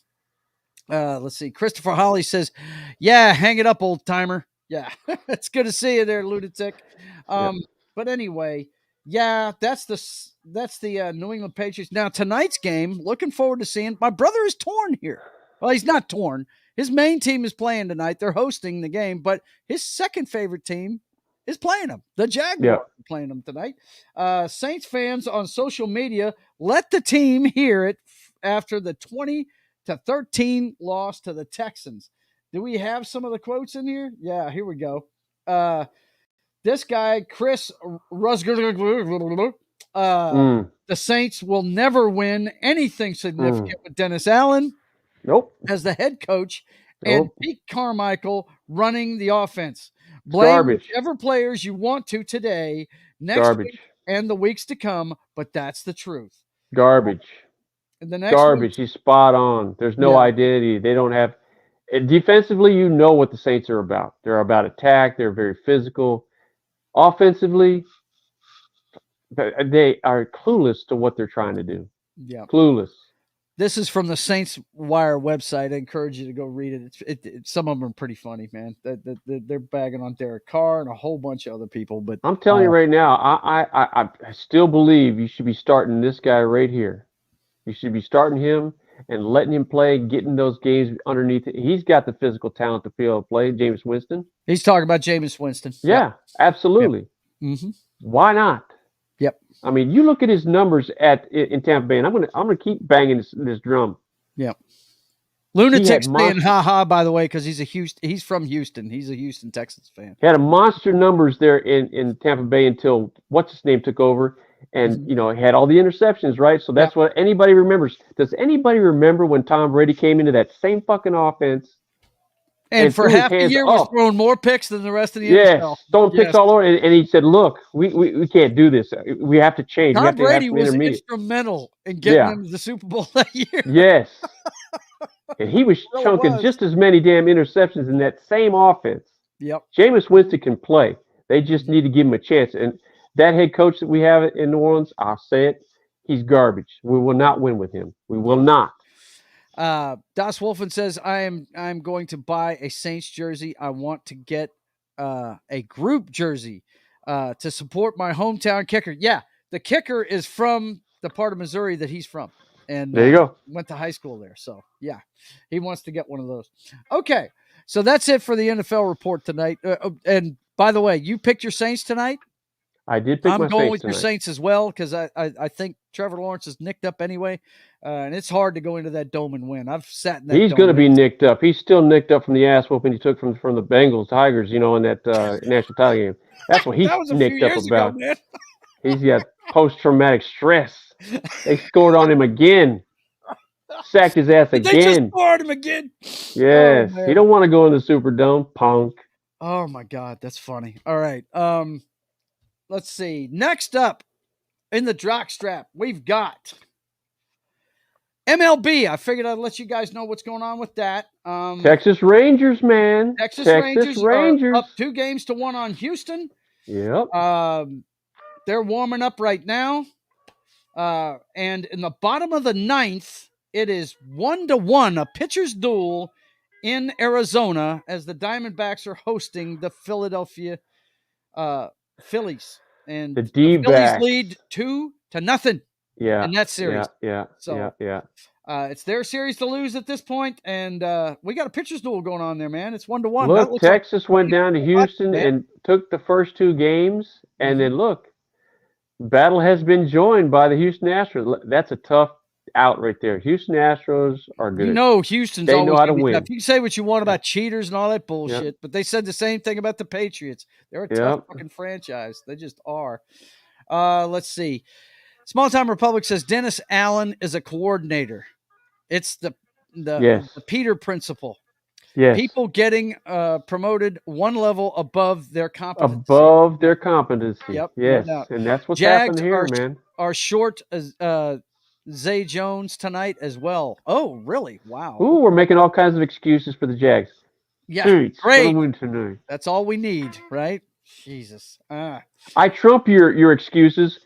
Let's see. Christopher Holly says, yeah, hang it up, old timer. Yeah, it's good to see you there, lunatic. But anyway, yeah, that's the New England Patriots. Now, tonight's game, looking forward to seeing. My brother is torn here. Well, he's not torn. His main team is playing tonight. They're hosting the game, but his second favorite team is playing them. The Jaguars are playing them tonight. Saints fans on social media, let the team hear it after the 20-13 loss to the Texans. Do we have some of the quotes in here? Yeah, here we go. This guy, Chris Rusger, the Saints will never win anything significant with Dennis Allen as the head coach and Pete Carmichael running the offense. Blame whichever players you want to today, next week, and the weeks to come, but that's the truth. Garbage. The next Garbage. He's spot on. There's no identity. They don't have... Defensively, you know what the Saints are about. They're about attack. They're very physical. Offensively, they are clueless to what they're trying to do. Yeah. Clueless. This is from the Saints Wire website. I encourage you to go read it. Some of them are pretty funny, man. They're bagging on Derek Carr and a whole bunch of other people. But I'm telling you right now, I still believe you should be starting this guy right here. You should be starting him and letting him play, getting those games underneath it. He's got the physical talent to be able to play. Jameis Winston. He's talking about Jameis Winston. Yeah, yep. absolutely. Yep. Mm-hmm. Why not? Yep. I mean, you look at his numbers in Tampa Bay, and I'm gonna keep banging this drum. Yeah. Lunatic's saying ha-ha, by the way, because he's from Houston. He's a Houston Texans fan. He had a monster numbers there in Tampa Bay until what's his name took over, and he had all the interceptions, right? So that's what anybody remembers. Does anybody remember when Tom Brady came into that same fucking offense? And for half the year was throwing more picks than the rest of the NFL. Throwing picks all over. And he said, look, we can't do this. We have to change. Tom Brady was instrumental in getting them to the Super Bowl that year. Yes. And he was chunking just as many damn interceptions in that same offense. Yep. Jameis Winston can play. They just need to give him a chance. And that head coach that we have in New Orleans, I'll say it, he's garbage. We will not win with him. We will not. Das Wolfen says, I'm going to buy a Saints jersey. I want to get a group jersey to support my hometown kicker. Yeah, the kicker is from the part of Missouri that he's from. And there you go. Went to high school there. So, yeah, he wants to get one of those. Okay, so that's it for the NFL report tonight. And by the way, you picked your Saints tonight? I did pick my Saints I'm going with tonight. your Saints as well because I think Trevor Lawrence is nicked up anyway, and it's hard to go into that dome and win. I've sat in that. He's going to be nicked up. He's still nicked up from the ass whooping he took from the Bengals, Tigers, in that national title game. That's what he's nicked up about. Ago, He's got post-traumatic stress. They scored on him again. Sacked his ass again. They just scored him again. Yes. He don't want to go in the Superdome, punk. Oh, my God. That's funny. All right. Let's see. Next up in the jockstrap, we've got MLB. I figured I'd let you guys know what's going on with that. Texas Rangers, man. Texas Rangers are up 2-1 on Houston. Yep. They're warming up right now. And in the bottom of the ninth, it is 1-1, a pitcher's duel in Arizona as the Diamondbacks are hosting the Philadelphia Phillies. And the Phillies lead 2-0. Yeah. In that series. Yeah. It's their series to lose at this point, and we got a pitcher's duel going on there, man. It's 1-1. Look, Texas went down to Houston and took the first 2 games, and then look, battle has been joined by the Houston Astros. That's a tough out right there. Houston Astros are good. Houston's they always know how to win. Tough. You can say what you want about cheaters and all that bullshit, but they said the same thing about the Patriots. They're a tough fucking franchise. They just are. Let's see. Small Time Republic says Dennis Allen is a coordinator. It's the Peter principle. Yes. People getting promoted one level above their competency. Yep. Yes. No, and that's what's happening here, man. Are short Zay Jones tonight as well. Oh, really? Wow. Ooh, we're making all kinds of excuses for the Jags. Yeah, Dude, great. Tonight. That's all we need, right? Jesus. I trump your excuses.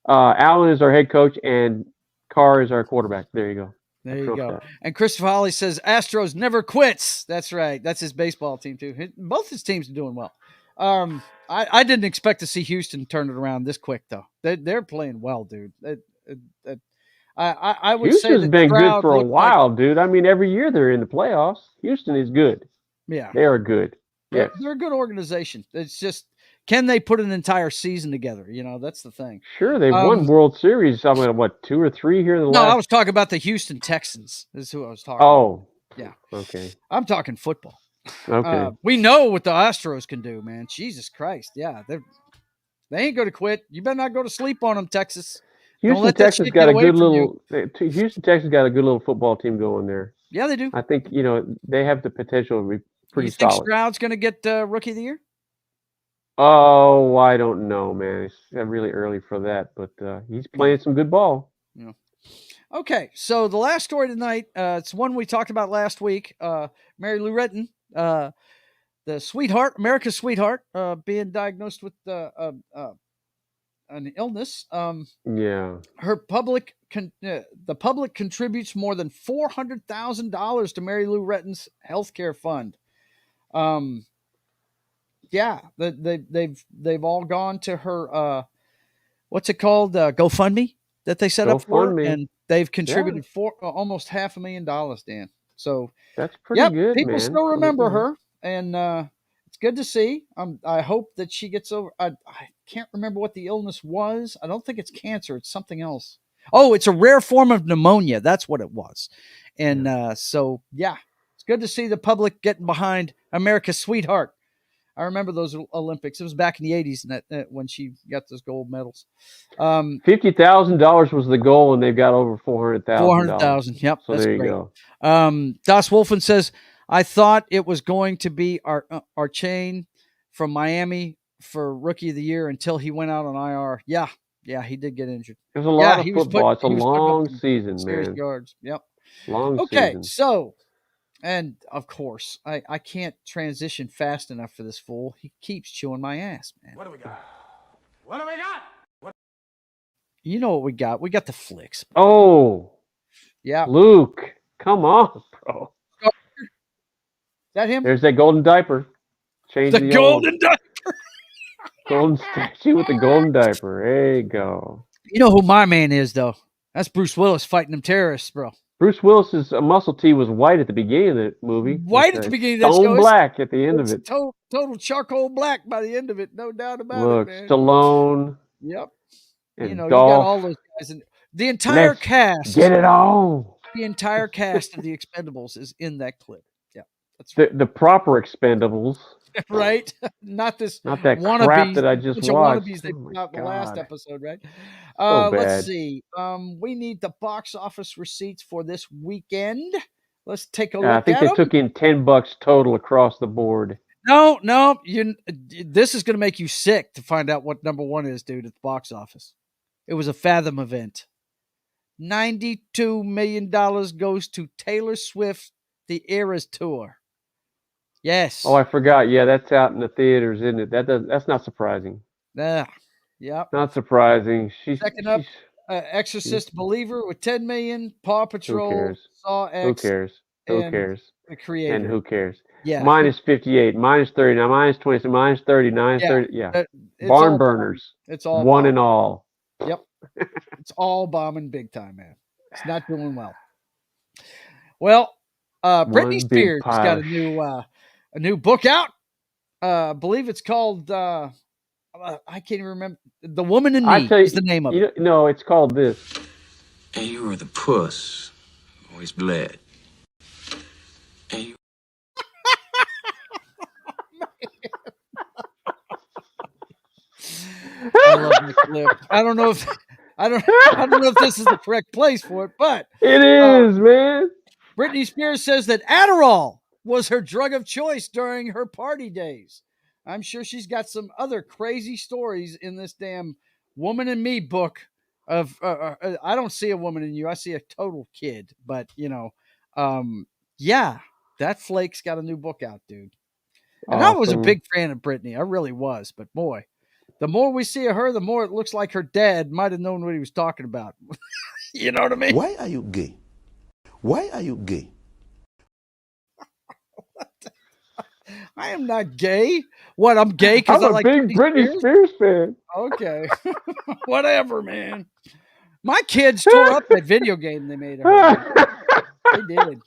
Allen is our head coach, and Carr is our quarterback. There you go. There you go. And Christopher Holly says Astros never quits. That's right. That's his baseball team too. Both his teams are doing well. I didn't expect to see Houston turn it around this quick though. They're playing well, dude. I would say Houston's been good for a while, dude. I mean, every year they're in the playoffs. Houston is good. Yeah, they are good. Yes. They're a good organization. It's just, can they put an entire season together? That's the thing. Sure, they've won World Series. I mean, what, 2 or 3 here in the last? No, I was talking about the Houston Texans. This is who I was talking about. Oh, yeah. Okay. I'm talking football. Okay. We know what the Astros can do, man. Jesus Christ. Yeah, they ain't going to quit. You better not go to sleep on them, Texas. Houston Texans got a good little football team going there. Yeah, they do. I think, they have the potential to be pretty solid. You think Stroud's going to get Rookie of the Year? Oh, I don't know, man. It's really early for that, but he's playing some good ball. Yeah. Okay, so the last story tonight, it's one we talked about last week. Mary Lou Retton the sweetheart, America's sweetheart, being diagnosed with an illness. Yeah. Her the public contributes more than $400,000 to Mary Lou Retton's healthcare fund. Yeah, they've all gone to her. What's it called? GoFundMe that they set up for her, and they've contributed almost $500,000, Dan. So that's pretty good, people man. still remember her, and it's good to see. I hope that she gets over. I can't remember what the illness was. I don't think it's cancer. It's something else. Oh, it's a rare form of pneumonia. That's what it was. And so, yeah, it's good to see the public getting behind America's sweetheart. I remember those Olympics. It was back in the 80s when she got those gold medals. $50,000 was the goal, and they've got over $400,000. 400,000. Yep. So that's there you great. go. Das Wolfen says, I thought it was going to be our chain from Miami for Rookie of the Year until he went out on IR. Yeah, he did get injured. There's a lot of football. It's a long season, man. Yards. Yep. Long season. Okay, so, and of course, I can't transition fast enough for this fool. He keeps chewing my ass, man. What do we got? What do we got? You know what we got? We got the flicks. Oh. Yeah. Luke, come on, bro. Is that him? There's that golden diaper. Change the golden diaper. Golden statue with the golden diaper. There you go. You know who my man is, though? That's Bruce Willis fighting them terrorists, bro. Bruce Willis's muscle tee was white at the beginning of the movie. White at the beginning of the stone black at the end of it. Total charcoal black by the end of it. No doubt about Look, it, man. Stallone. Yep. And you know, Dolph. you got all those guys. And the entire cast. Get it on. The entire cast of the Expendables is in that clip. Yeah. That's right. The proper Expendables. Right? Not that wannabes, crap that I just watched. Wannabes they put out in the last episode, right? So let's see. We need the box office receipts for this weekend. Let's take a look. I think they took in $10 total across the board. No, this is going to make you sick to find out what number one is, dude, at the box office. It was a Fathom event. $92 million goes to Taylor Swift, the Eras Tour. Yes. Oh, I forgot. Yeah, that's out in the theaters, isn't it? That's not surprising. Yeah. Not surprising. Second up, Exorcist Believer with $10 million. Paw Patrol. Who cares? Saw X. Who cares? Who cares? The Creator. And who cares? Yeah. Minus 58, minus 39, minus 20, minus 30, minus 30. Yeah. Barn burners. It's all one and all. Yep. It's all bombing big time, man. It's not doing well. Well, Britney Spears has got a new book out. I believe it's called I can't even remember. The Woman in Me is the name of it. No, it's called this. And you were the puss who always bled. And you... I love this clip. I don't know if this is the correct place for it, but it is, man. Britney Spears says that Adderall was her drug of choice during her party days. I'm sure she's got some other crazy stories in this damn Woman in Me book of I don't see a woman in you. I see a total kid, but yeah, that Flake's got a new book out, dude. And awesome. I was a big fan of Britney. I really was, but boy, the more we see of her, the more it looks like her dad might have known what he was talking about. You know what I mean? Why are you gay? Why are you gay? I am not gay. What? I'm gay because I like big Britney Spears fan. Okay, whatever, man. My kids tore up that video game they made. They did.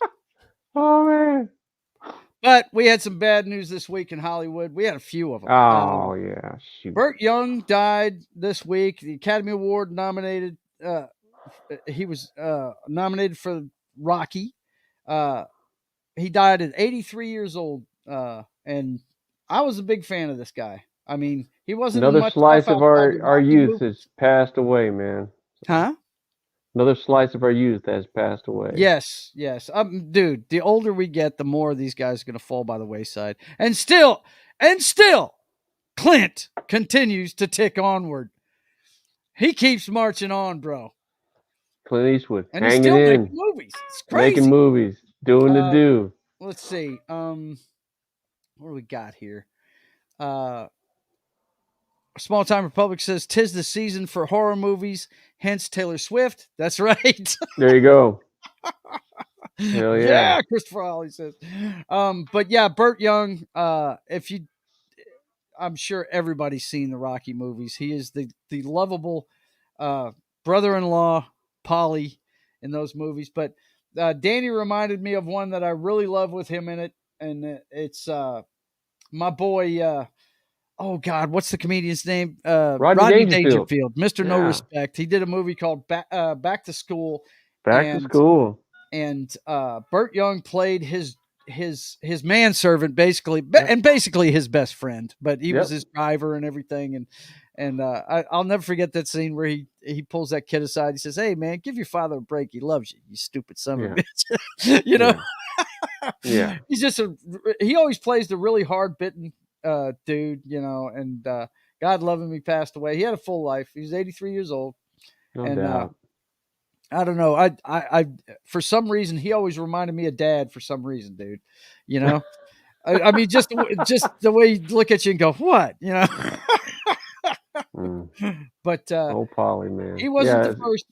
Oh man. But we had some bad news this week in Hollywood. We had a few of them. Oh yeah, shoot. Burt Young died this week. The Academy Award nominated. He was nominated for Rocky. He died at 83 years old. And I was a big fan of this guy. I mean, he wasn't another slice of our youth has passed away, man. Huh? Another slice of our youth has passed away. Yes. Dude, the older we get, the more these guys are going to fall by the wayside. And still, Clint continues to tick onward. He keeps marching on, bro. Clint Eastwood, and hanging he's still in. Making movies. It's crazy. Making movies, doing the do. Let's see. What do we got here? Small Time Republic says, "'Tis the season for horror movies, hence Taylor Swift." That's right. There you go. Hell yeah. Christopher Holly says. But yeah, Burt Young, I'm sure everybody's seen the Rocky movies. He is the lovable brother-in-law, Polly, in those movies. But Danny reminded me of one that I really love with him in it, and it's my boy. Oh God, what's the comedian's name? Rodney Dangerfield, Mr. No Respect. He did a movie called Back to School. Back to School. And Burt Young played his manservant, basically, and basically his best friend. But he was his driver and everything. And I'll never forget that scene where he pulls that kid aside. He says, "Hey man, give your father a break. He loves you, you stupid son of a bitch." You know. Yeah. He's just he always plays the really hard bitten dude, you know, and God love him, he passed away. He had a full life. He was 83 years old. No doubt. I don't know. I for some reason he always reminded me of Dad for some reason, dude. You know, I mean, just the way you look at you and go, "What?" You know. But oh, Polly, man, he wasn't the first.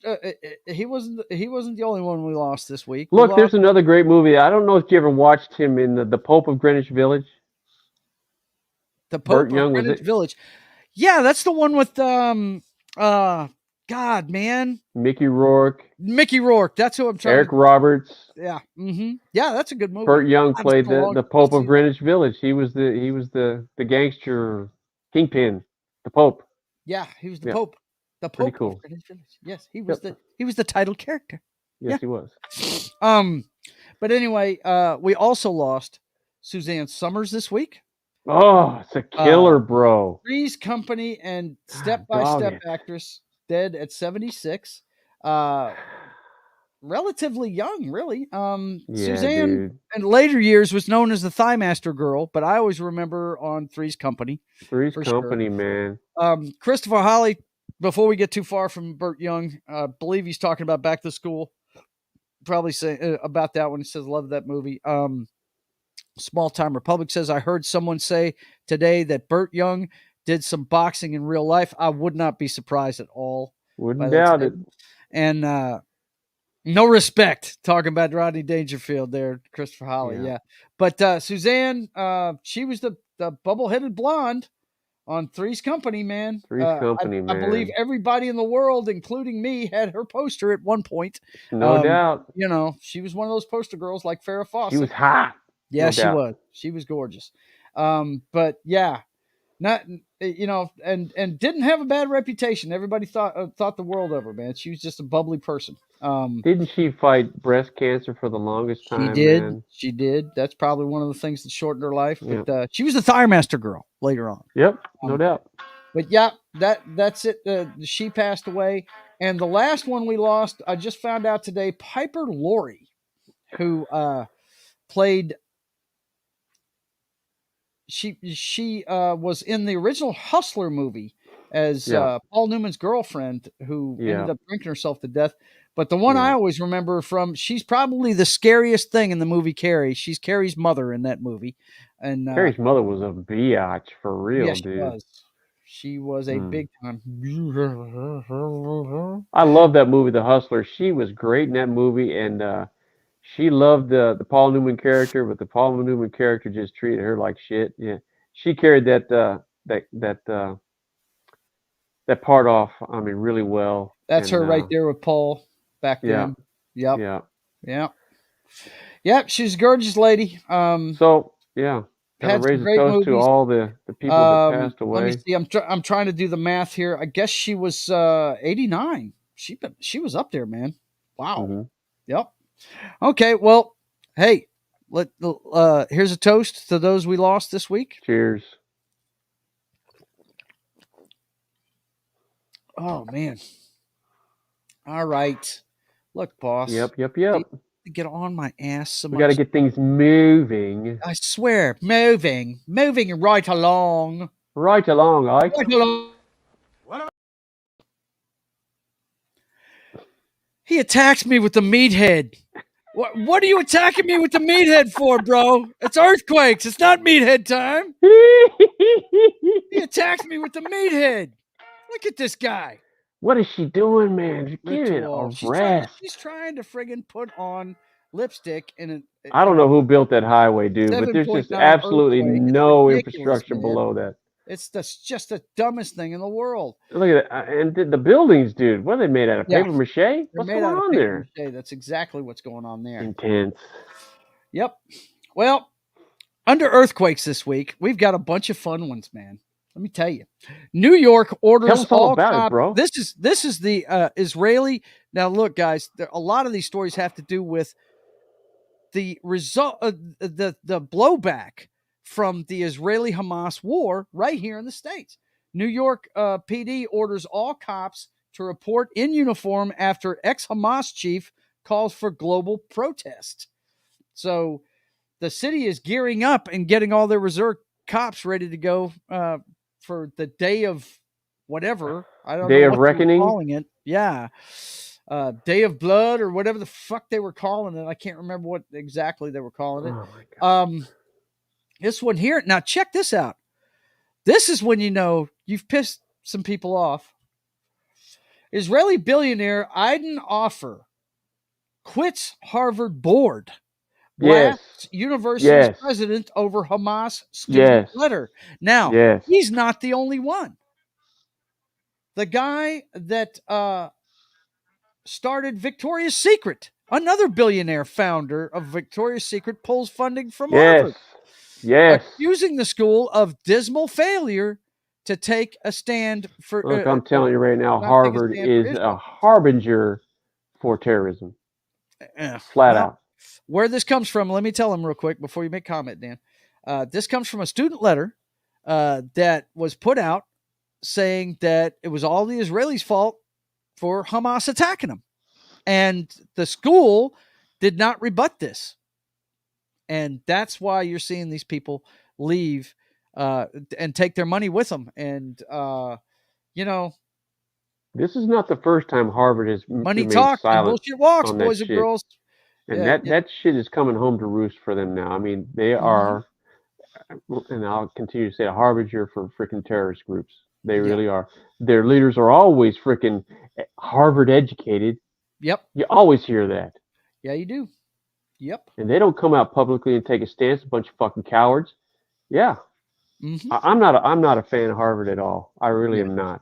He wasn't the only one we lost this week. Look, there's another great movie. I don't know if you ever watched him in the Pope of Greenwich Village. The Pope of Greenwich Village. Yeah, that's the one with God, man. Mickey Rourke. That's who I'm trying. Eric Roberts. Yeah. Mm-hmm. Yeah, that's a good movie. Burt Young played the Pope of Greenwich Village. He was the gangster kingpin, the Pope. Yeah, he was the Pope. The Pope. Pretty cool. Of Greenwich Village. Yes, he was the title character. Yes, he was. But anyway, we also lost Suzanne Somers this week. Oh, it's a killer, bro. Three's Company and Step by Step actress, dead at 76. Relatively young, really. Suzanne in later years was known as the Thigh Master Girl, but I always remember on Three's Company. Three's Company, man. Christopher Holly, before we get too far from Burt Young, I believe he's talking about Back to School. Probably say about that one. He says, "Love that movie." Small Time Republic says, "I heard someone say today that Burt Young did some boxing in real life. I would not be surprised at all. Wouldn't doubt it." And No Respect, talking about Rodney Dangerfield there, Christopher Holly. Yeah. But Suzanne, she was the bubble-headed blonde on Three's Company, man. Three's Company, man. I believe everybody in the world, including me, had her poster at one point. No doubt. You know, she was one of those poster girls like Farrah Fawcett. She was hot. Yeah, she was. She was gorgeous. But yeah, not, you know, and didn't have a bad reputation. Everybody thought the world of her, man. She was just a bubbly person. Didn't she fight breast cancer for the longest time? She did. Man? She did. That's probably one of the things that shortened her life. But she was the Thigh Master Girl later on. Yep, no doubt. But yeah, that's it. She passed away. And the last one we lost, I just found out today, Piper Laurie, who played. She was in the original Hustler movie as Paul Newman's girlfriend, who ended up drinking herself to death. But the one I always remember from, she's probably the scariest thing in the movie Carrie. She's Carrie's mother in that movie. And Carrie's mother was a biatch for real, dude. She was a big time. I love that movie, The Hustler. She was great in that movie, and she loved the Paul Newman character, but the Paul Newman character just treated her like shit. Yeah, she carried that part off. I mean, really well. That's her right there with Paul back then. Yep. Yep. She's a gorgeous lady. So yeah, gotta raise a toast to all the people that passed away. Let me see. I'm trying to do the math here. I guess she was 89. She was up there, man. Wow. Mm-hmm. Yep. Okay, well, hey, here's a toast to those we lost this week. Cheers. Oh man. All right. Look, boss. Yep. Get on my ass so much. We got to get things moving. I swear, moving right along. Right along, Ike. Right along. He attacks me with the meathead. What are you attacking me with the meathead for, bro? It's earthquakes. It's not meathead time. He attacked me with the meathead. Look at this guy. What is she doing, man? Give it a She's rest. trying to friggin' put on lipstick in I don't know who built that highway, dude, but there's just 7.9 absolutely earthquake. It's no ridiculous, infrastructure man. below that. It's just the dumbest thing in the world. Look at that. And the buildings, dude. What are they made out of? Paper mache? What's going on there? Mache. That's exactly what's going on there. Intense. Yep. Well, under earthquakes this week, we've got a bunch of fun ones, man. Let me tell you. New York orders Tell us all about it, bro. This is the Israeli. Now, look, guys. A lot of these stories have to do with the result, the blowback from the Israeli-Hamas war right here in the States. New York PD orders all cops to report in uniform after ex-Hamas chief calls for global protest. So the city is gearing up and getting all their reserve cops ready to go for the day of whatever. I don't know. Day of reckoning? Calling it. Yeah. Day of blood or whatever the fuck they were calling it. I can't remember what exactly they were calling it. Oh my God. This one here. Now check this out. This is when you know you've pissed some people off. Israeli billionaire Aiden Offer quits Harvard board. Blasts university's president over Hamas student letter. Now, he's not the only one. The guy that started Victoria's Secret, another billionaire founder of Victoria's Secret, pulls funding from Harvard. Accusing the school of dismal failure to take a stand for. Look, I'm telling you right now, Harvard is a harbinger for terrorism. Flat out. Where this comes from, let me tell them real quick before you make comment, Dan. This comes from a student letter that was put out saying that it was all the Israelis' fault for Hamas attacking them. And the school did not rebut this. And that's why you're seeing these people leave and take their money with them. And, this is not the first time Harvard has money talks and bullshit walks, boys and girls. And that shit is coming home to roost for them now. I mean, they are, and I'll continue to say, a harbinger for freaking terrorist groups. They really are. Their leaders are always freaking Harvard educated. Yep. You always hear that. Yeah, you do. Yep. And they don't come out publicly and take a stance. A bunch of fucking cowards. Yeah. Mm-hmm. I'm not a fan of Harvard at all. I really am not.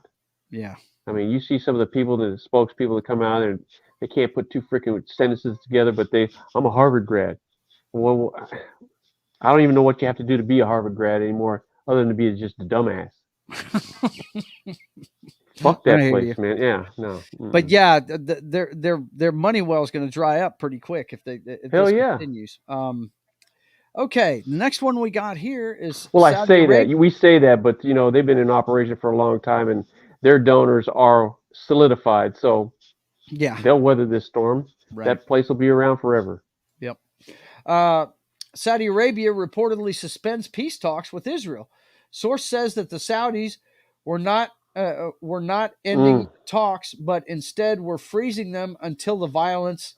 Yeah. I mean, you see some of the people, the spokespeople that come out and they can't put two freaking sentences together, but I'm a Harvard grad. Well, I don't even know what you have to do to be a Harvard grad anymore, other than to be just a dumbass. Fuck that place, man. Yeah, no. But yeah, their money well is going to dry up pretty quick if this continues. Okay, the next one we got here is. Well, Saudi Arabia. We say that, but they've been in operation for a long time, and their donors are solidified. So they'll weather this storm. Right. That place will be around forever. Yep. Saudi Arabia reportedly suspends peace talks with Israel. Source says that the Saudis were not ending talks, but instead were freezing them until the violence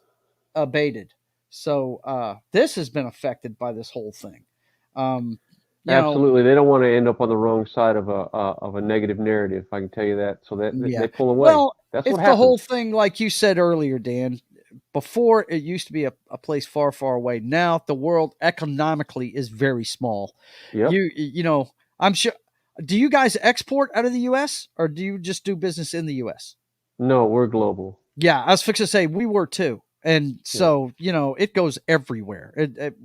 abated. So this has been affected by this whole thing. Absolutely, they don't want to end up on the wrong side of a negative narrative. I can tell you that. So they pull away. Well, that's what happens. The whole thing, like you said earlier, Dan. Before it used to be a place far, far away. Now the world economically is very small. Yep. I'm sure. Do you guys export out of the U.S. or do you just do business in the U.S.? No, we're global. Yeah, I was fixing to say we were too, and so it goes everywhere. If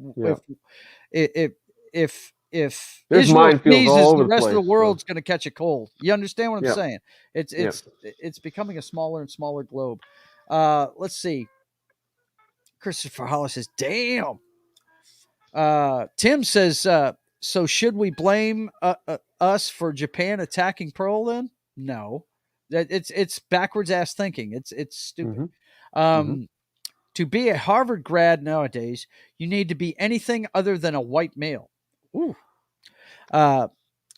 there's Israel minefields all over the rest place, of the world's going to catch a cold. You understand what I'm saying? It's becoming a smaller and smaller globe. Let's see. Christopher Hollis says, "Damn." Tim says, "So should we blame us for Japan attacking Pearl? Then no, it's backwards ass thinking. It's stupid. To be a Harvard grad nowadays, you need to be anything other than a white male. Ooh,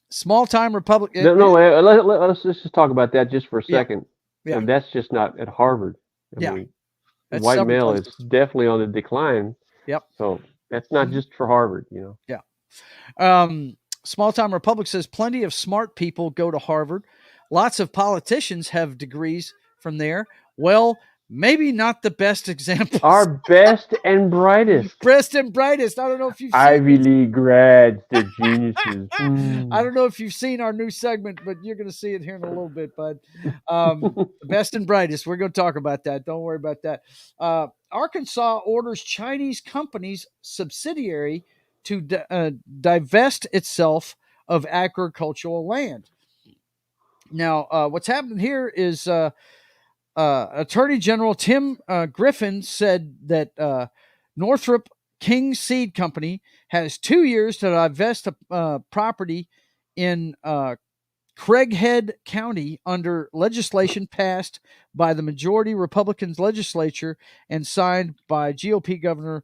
small time Republican. Let's just talk about that just for a second. Yeah, and that's just not at Harvard. I mean, white several male places. is definitely on the decline. Yep. So that's not just for Harvard, you know. Yeah. Small Time Republic says plenty of smart people go to Harvard. Lots of politicians have degrees from there. Well, maybe not the best examples. Our best and brightest. Best and brightest. I don't know if you've Ivy seen League grads, they're geniuses. I don't know if you've seen our new segment, but you're going to see it here in a little bit, bud. Best and brightest. We're going to talk about that. Don't worry about that. Arkansas orders Chinese companies subsidiary to divest itself of agricultural land. Now, what's happening here is Attorney General Tim Griffin said that Northrop King Seed Company has 2 years to divest property in Craighead County under legislation passed by the majority Republicans legislature and signed by GOP Governor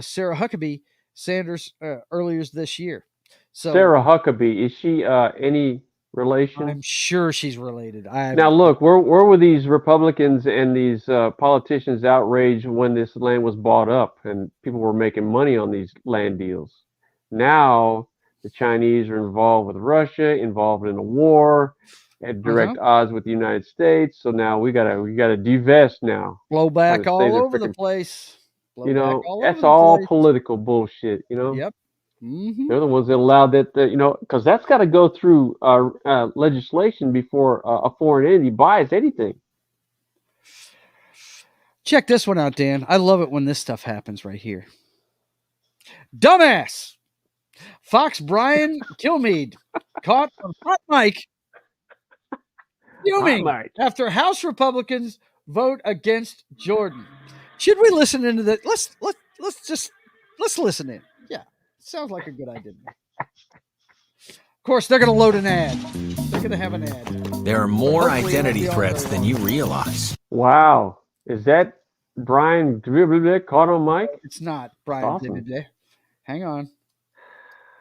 Sarah Huckabee Sanders earlier this year. So Sarah Huckabee, is she any relation? I'm sure she's related. Now look, where were these Republicans and these politicians outraged when this land was bought up and people were making money on these land deals? Now the Chinese are involved with Russia, involved in a war, at direct odds with the United States. So now we gotta divest now. Blow back all over the place. You know, that's all political bullshit. You know. Yep. Mm-hmm. They're the ones that allowed that, you know, because that's got to go through legislation before a foreign entity buys anything. Check this one out, Dan. I love it when this stuff happens right here. Dumbass! Fox Brian Kilmeade caught on hot mic fuming after House Republicans vote against Jordan. Should we listen into that? Let's listen in. Yeah, sounds like a good idea. Of course, they're going to load an ad. They're going to have an ad. There are more identity threats than you realize. Wow. Is that Brian caught on mic? It's not Brian. Awesome. Hang on.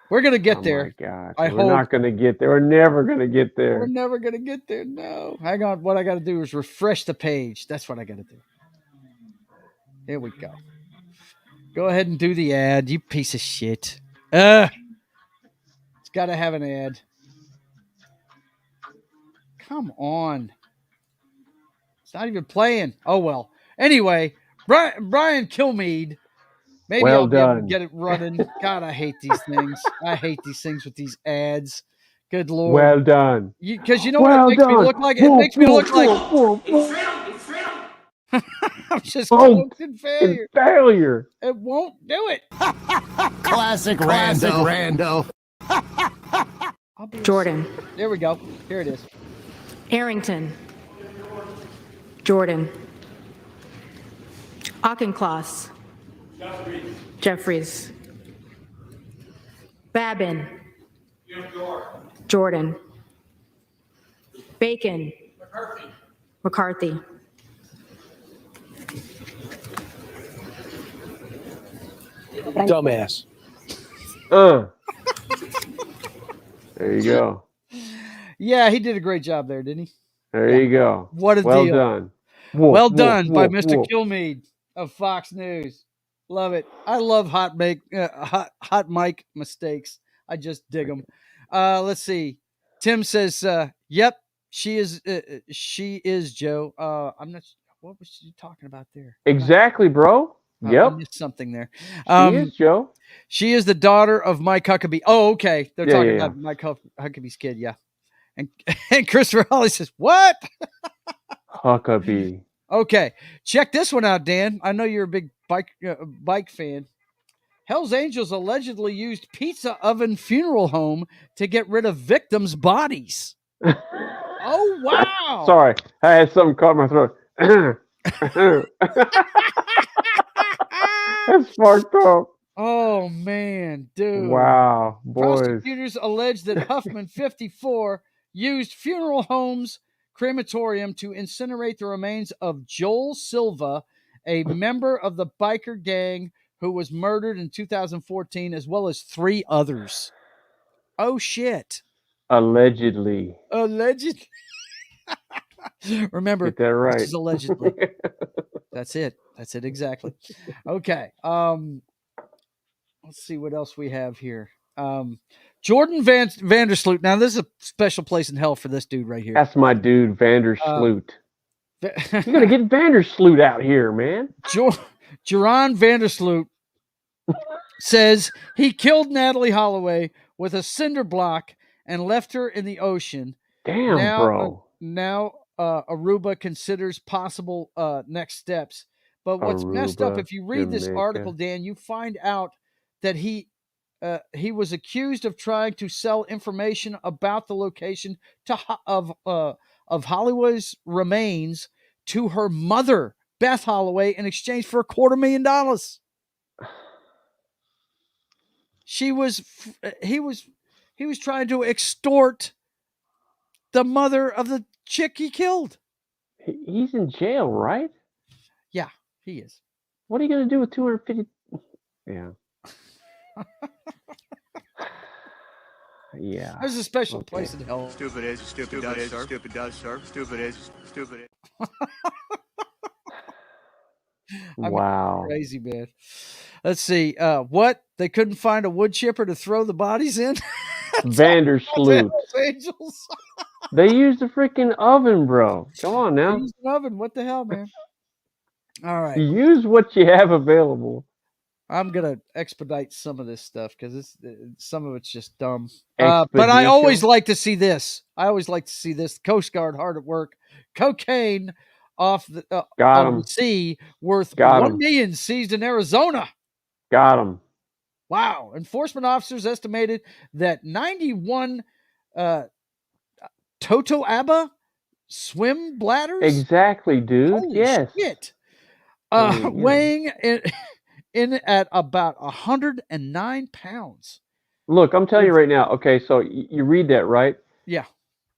We're going to get there. Oh, my God. We're not going to get there. We're never going to get there. We're never going to get there. No. Hang on. What I got to do is refresh the page. That's what I got to do. Here we go. Go ahead and do the ad, you piece of shit. It's got to have an ad. Come on. It's not even playing. Oh, well. Anyway, Brian Kilmeade. Maybe I'll be able to get it running. God, I hate these things. I hate these things with these ads. Good Lord. Well done. Because you know what it makes me look like? It makes me look like... I'm just in failure. It won't do it. Classic rando. Jordan. There we go. Here it is. Arrington. Jordan. Auchincloss. Jeffries. Babin. Jordan. Bacon. McCarthy. Dumbass. There you go. Yeah, he did a great job there, didn't he? There you go. What a well deal. Done. Well done by Mr. Kilmeade of Fox News. Love it. I love hot mic mistakes. I just dig them. Let's see. Tim says, "Yep, she is. She is Joe. I'm not. What was she talking about there? Exactly, bro. Yep. I missed something there. She is Joe. She is the daughter of Mike Huckabee. Oh, okay. They're talking about Mike Huckabee's kid. Yeah. And Christopher Holly says, "What? Huckabee." Okay, check this one out, Dan. I know you're a big bike fan. Hell's Angels allegedly used pizza oven funeral home to get rid of victims' bodies. Oh, wow. Sorry, I had something caught in my throat. That's fucked up. Oh, man, dude. Wow, boys. Prosecutors allege that Huffman, 54, used funeral homes crematorium to incinerate the remains of Joel Silva, a member of the biker gang who was murdered in 2014, as well as 3 others. Oh, shit. That's it. That's it exactly. Okay. Let's see what else we have here. Jordan Vandersloot. Now, this is a special place in hell for this dude right here. That's my dude, Vandersloot. You gotta get Vandersloot out here, man. Jaron Vandersloot says he killed Natalie Holloway with a cinder block and left her in the ocean. Damn, bro. Now Aruba considers possible next steps. But what's messed up, if you read this article, Dan, you find out that he was accused of trying to sell information about the location of Holloway's remains to her mother, Beth Holloway, in exchange for $250,000. He was trying to extort the mother of the chick he killed. He's in jail, right? Yeah, he is. What are you going to do with 250? Yeah. Yeah. There's a special place in hell. Stupid is, stupid does, sir. Stupid does, sir. Stupid is, stupid is. Wow. Crazy, man. Let's see. What? They couldn't find a wood chipper to throw the bodies in? Vandersloot. Angels. They used a freaking oven, bro. Come on now. They used an oven. What the hell, man? All right. Use what you have available. I'm gonna expedite some of this stuff because some of it's just dumb. But I always like to see this. Coast Guard hard at work. Cocaine off the sea worth $1 million seized in Arizona. Got him. Wow! Enforcement officers estimated that 91 Totoaba swim bladders. Exactly, dude. Holy yes. Shit. Weighing in at about 109 pounds. Look, I'm telling you right now. Okay, so you read that, right? Yeah.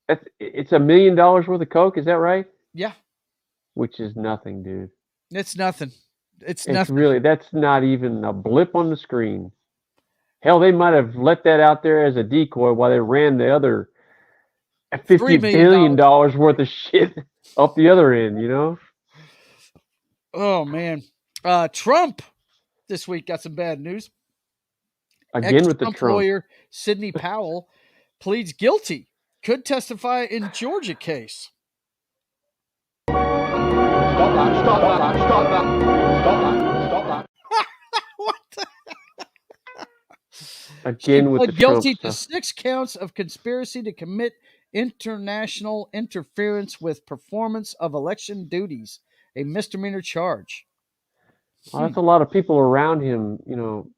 It's $1 million worth of coke. Is that right? Yeah. Which is nothing, dude. It's nothing. It's nothing. Really, that's not even a blip on the screen. Hell, they might have let that out there as a decoy while they ran the other $50 billion worth of shit up the other end, you know? Oh, man. Trump this week got some bad news. Again with the Trump lawyer Sidney Powell pleads guilty. Could testify in Georgia case. Stop that. What the? Again with the guilty Trump to 6 counts of conspiracy to commit international interference with performance of election duties, a misdemeanor charge. Well, that's a lot of people around him, you know.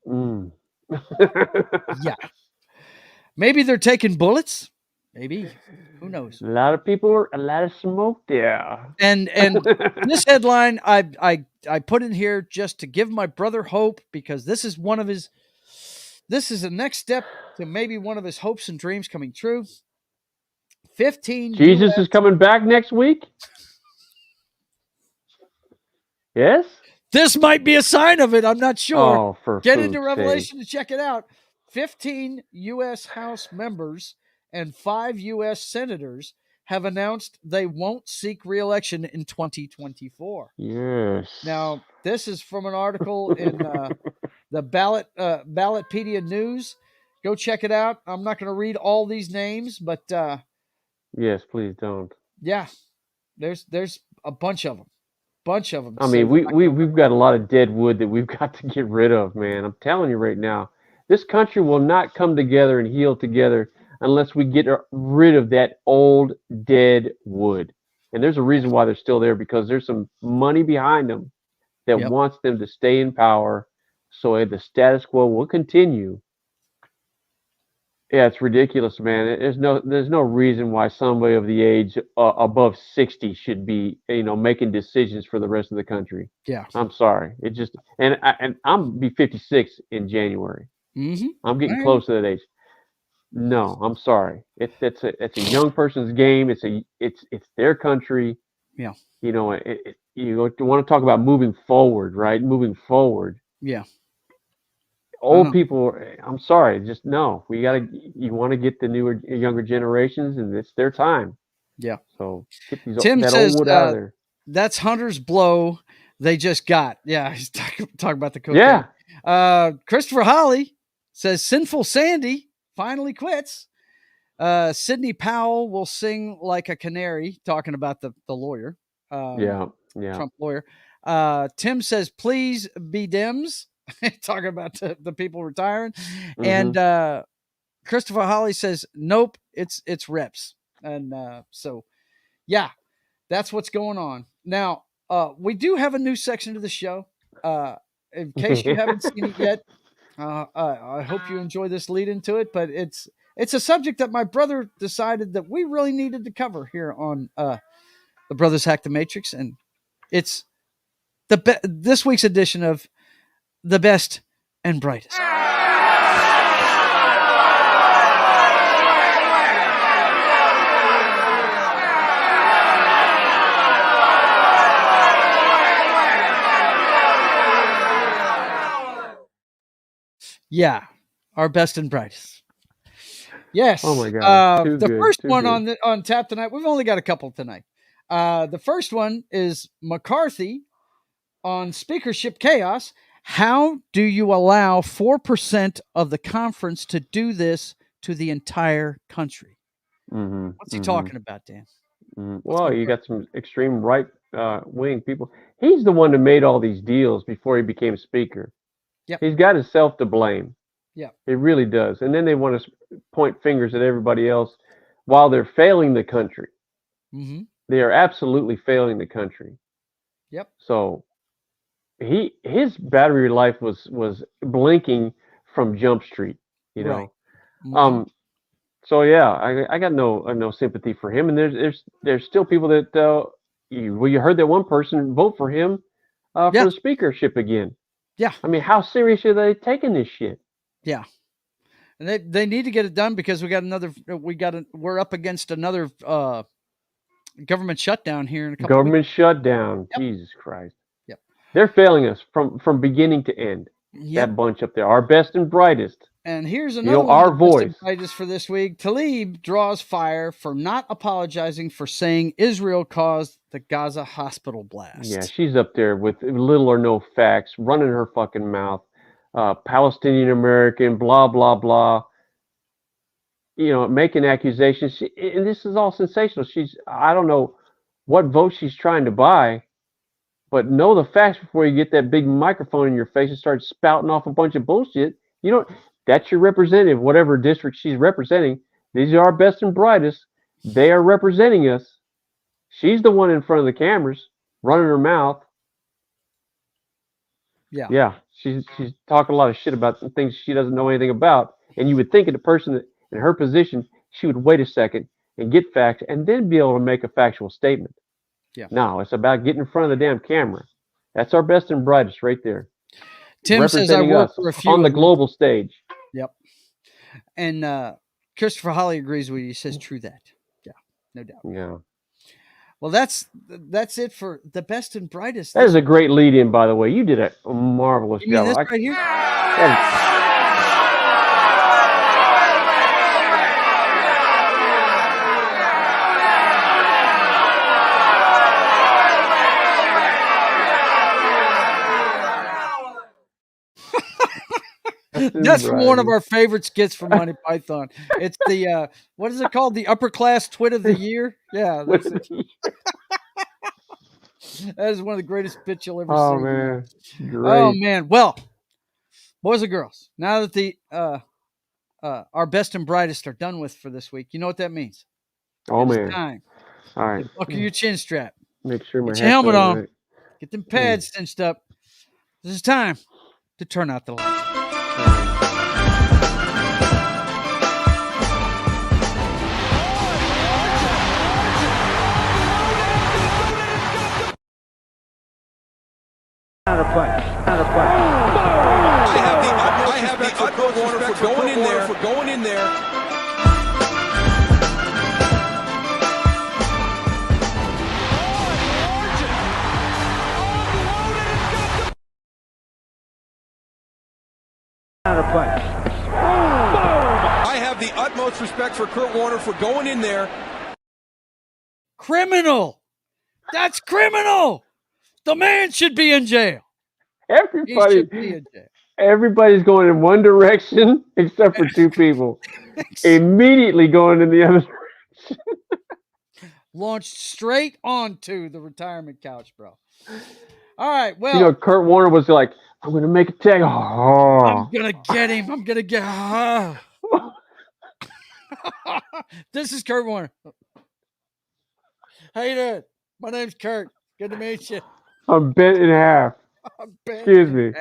Yeah. Maybe they're taking bullets. Maybe. Who knows? A lot of people, a lot of smoke there. And this headline I put in here just to give my brother hope, because this is a next step to maybe one of his hopes and dreams coming true. 15 Jesus is coming back next week? Yes? This might be a sign of it. I'm not sure. Oh, Get into Revelation to check it out. 15 U.S. House members and 5 U.S. senators have announced they won't seek re-election in 2024. Yes. Now, this is from an article in the Ballotpedia News. Go check it out. I'm not going to read all these names, but yes, please don't. Yeah, there's a bunch of them. I mean, we've got a lot of dead wood that we've got to get rid of, man. I'm telling you right now, this country will not come together and heal together unless we get rid of that old dead wood. And there's a reason why they're still there, because there's some money behind them that wants them to stay in power, so the status quo will continue. Yeah, it's ridiculous, man. There's no reason why somebody of the age above 60 should be, making decisions for the rest of the country. Yeah, I'm sorry. It just and I'm be 56 in January. Mm-hmm. I'm getting close to that age. No, I'm sorry. It's a young person's game. It's their country. Yeah. You want to talk about moving forward, right? Moving forward. Yeah. Old people, I'm sorry, just no. You want to get the younger generations, and it's their time. Yeah. So get Tim that says, old wood out of there. That's Hunter's blow. they just got. Yeah, he's talking about the cocaine. Yeah. Christopher Holly says Sinful Sandy finally quits. Sidney Powell will sing like a canary, talking about the lawyer. Yeah. Trump lawyer. Tim says, please be Dems, talking about the people retiring. Mm-hmm. And Christopher Holly says, nope, it's reps. And so, yeah, that's what's going on. Now, we do have a new section to the show. In case you haven't seen it yet, I hope you enjoy this lead into it, but it's a subject that my brother decided that we really needed to cover here on the Brothers Hack the Matrix, and it's this week's edition of The Best and Brightest. Yeah, our best and brightest. Yes. Oh my God. The first one on tap tonight. We've only got a couple tonight. The first one is McCarthy on speakership chaos. How do you allow 4% of the conference to do this to the entire country? Mm-hmm. What's he talking about, Dan? Mm-hmm. Well, you got some extreme right wing people. He's the one that made all these deals before he became speaker. Yep. He's got himself to blame. Yeah. He really does. And then they want to point fingers at everybody else while they're failing the country. Mm-hmm. They are absolutely failing the country. Yep. So his battery life was blinking from Jump Street, you know. Right. Mm-hmm. So yeah, I got no sympathy for him. And there's still people that you heard that one person vote for him for the speakership again. Yeah. I mean, how serious are they taking this shit? Yeah. And they need to get it done because we're up against another government shutdown here in a couple Government weeks. Shutdown. Yep. Jesus Christ. Yep. They're failing us from beginning to end. Yep. That bunch up there, our best and brightest. And here's another one, our voice. Brightest for this week. Tlaib draws fire for not apologizing for saying Israel caused the Gaza hospital blast. Yeah, she's up there with little or no facts, running her fucking mouth. Palestinian American, blah, blah, blah. You know, making accusations. And this is all sensational. I don't know what vote she's trying to buy, but know the facts before you get that big microphone in your face and start spouting off a bunch of bullshit. That's your representative, whatever district she's representing. These are our best and brightest. They are representing us. She's the one in front of the cameras, running her mouth. Yeah. Yeah. She's talking a lot of shit about things she doesn't know anything about. And you would think of the person that, in her position, she would wait a second and get facts and then be able to make a factual statement. Yeah. No, it's about getting in front of the damn camera. That's our best and brightest right there. Tim says I work for a few on the global stage. Yep. And Christopher Holly agrees with you. He says true that. Yeah, no doubt. Yeah. Well, that's it for the best and brightest. That is a great lead-in, by the way. You did a marvelous job. This right here? That's from one of our favorite skits from Monty Python. It's the what is it called? The upper class twit of the year. Yeah, that's it. That is one of the greatest bits you'll ever see. Oh man, great. Oh man. Well, boys and girls, now that the our best and brightest are done with for this week, you know what that means. Oh it's man. Time. All right. Buckle your chin strap. Make sure my Get your helmet on. Right. Get them pads cinched up. This is time to turn out the lights. Out of play. I have the utmost respect for going in there. Out of play. I have the utmost respect for Kurt Warner for going in there. Criminal. That's criminal. The man should be in jail. He Everybody, should be in jail. everybody's going in one direction except for two people. Immediately going in the other direction. Launched straight onto the retirement couch, bro. All right, well. You know, Kurt Warner was like, I'm going to make a tag. I'm going to get him. I'm going to get This is Kurt Warner. How you doing? My name's Kurt. Good to meet you. I'm bent in half. Excuse me.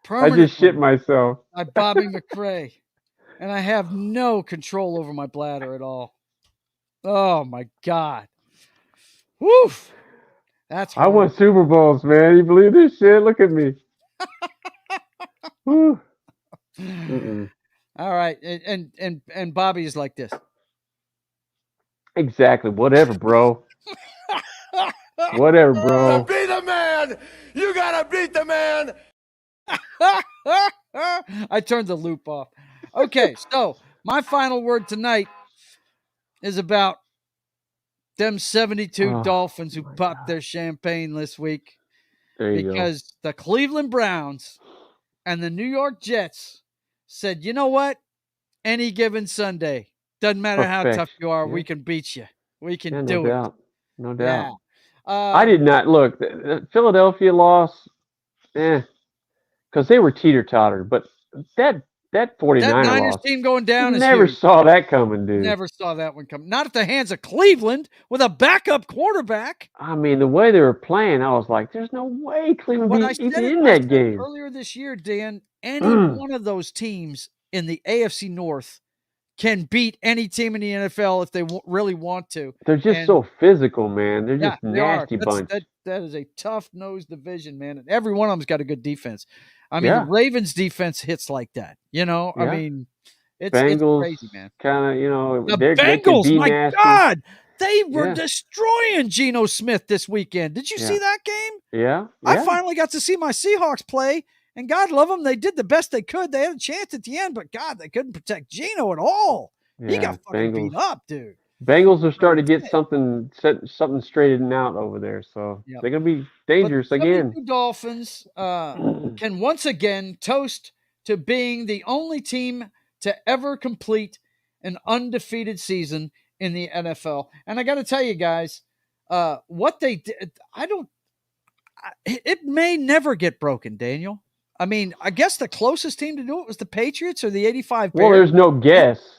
I just shit myself. I'm Bobby McRae, and I have no control over my bladder at all. Oh, my God. Woof. That's I won Super Bowls, man. You believe this shit? Look at me. Woo. All right. And Bobby is like this. Exactly. Whatever, bro. Whatever, bro. To be the man, you gotta beat the man. I turned the loop off. Okay, so my final word tonight is about them 72 Dolphins who popped their champagne this week. Because the Cleveland Browns and the New York Jets said, you know what? Any given Sunday, doesn't matter how tough you are, we can beat you. We can do it. No doubt. Yeah. I did not look. The Philadelphia loss, because they were teeter-totter. But that 49er that Niners loss, team going down is never huge. saw that coming, dude. Never saw that one coming. Not at the hands of Cleveland with a backup quarterback. I mean, the way they were playing, I was like, "There's no way Cleveland be even in that game." Earlier this year, Dan, any one of those teams in the AFC North can beat any team in the NFL if they really want to. They're just so physical, man. They're just they nasty bunch. That is a tough-nosed division, man. And every one of them's got a good defense. I mean, the Ravens' defense hits like that. You know, I mean, it's crazy, man. Kind of, you know, the Bengals, my nasty. God, they were destroying Geno Smith this weekend. Did you see that game? Yeah. I finally got to see my Seahawks play, and God love them, they did the best they could. They had a chance at the end, but God, they couldn't protect Geno at all. He got fucking beat up, dude. Bengals are starting to get something straightened out over there, so they're going to be dangerous again. The Dolphins can once again toast to being the only team to ever complete an undefeated season in the NFL. And I got to tell you guys, what they did, it may never get broken, Daniel. I mean, I guess the closest team to do it was the Patriots or the 85 Bears. Well, there's no guess.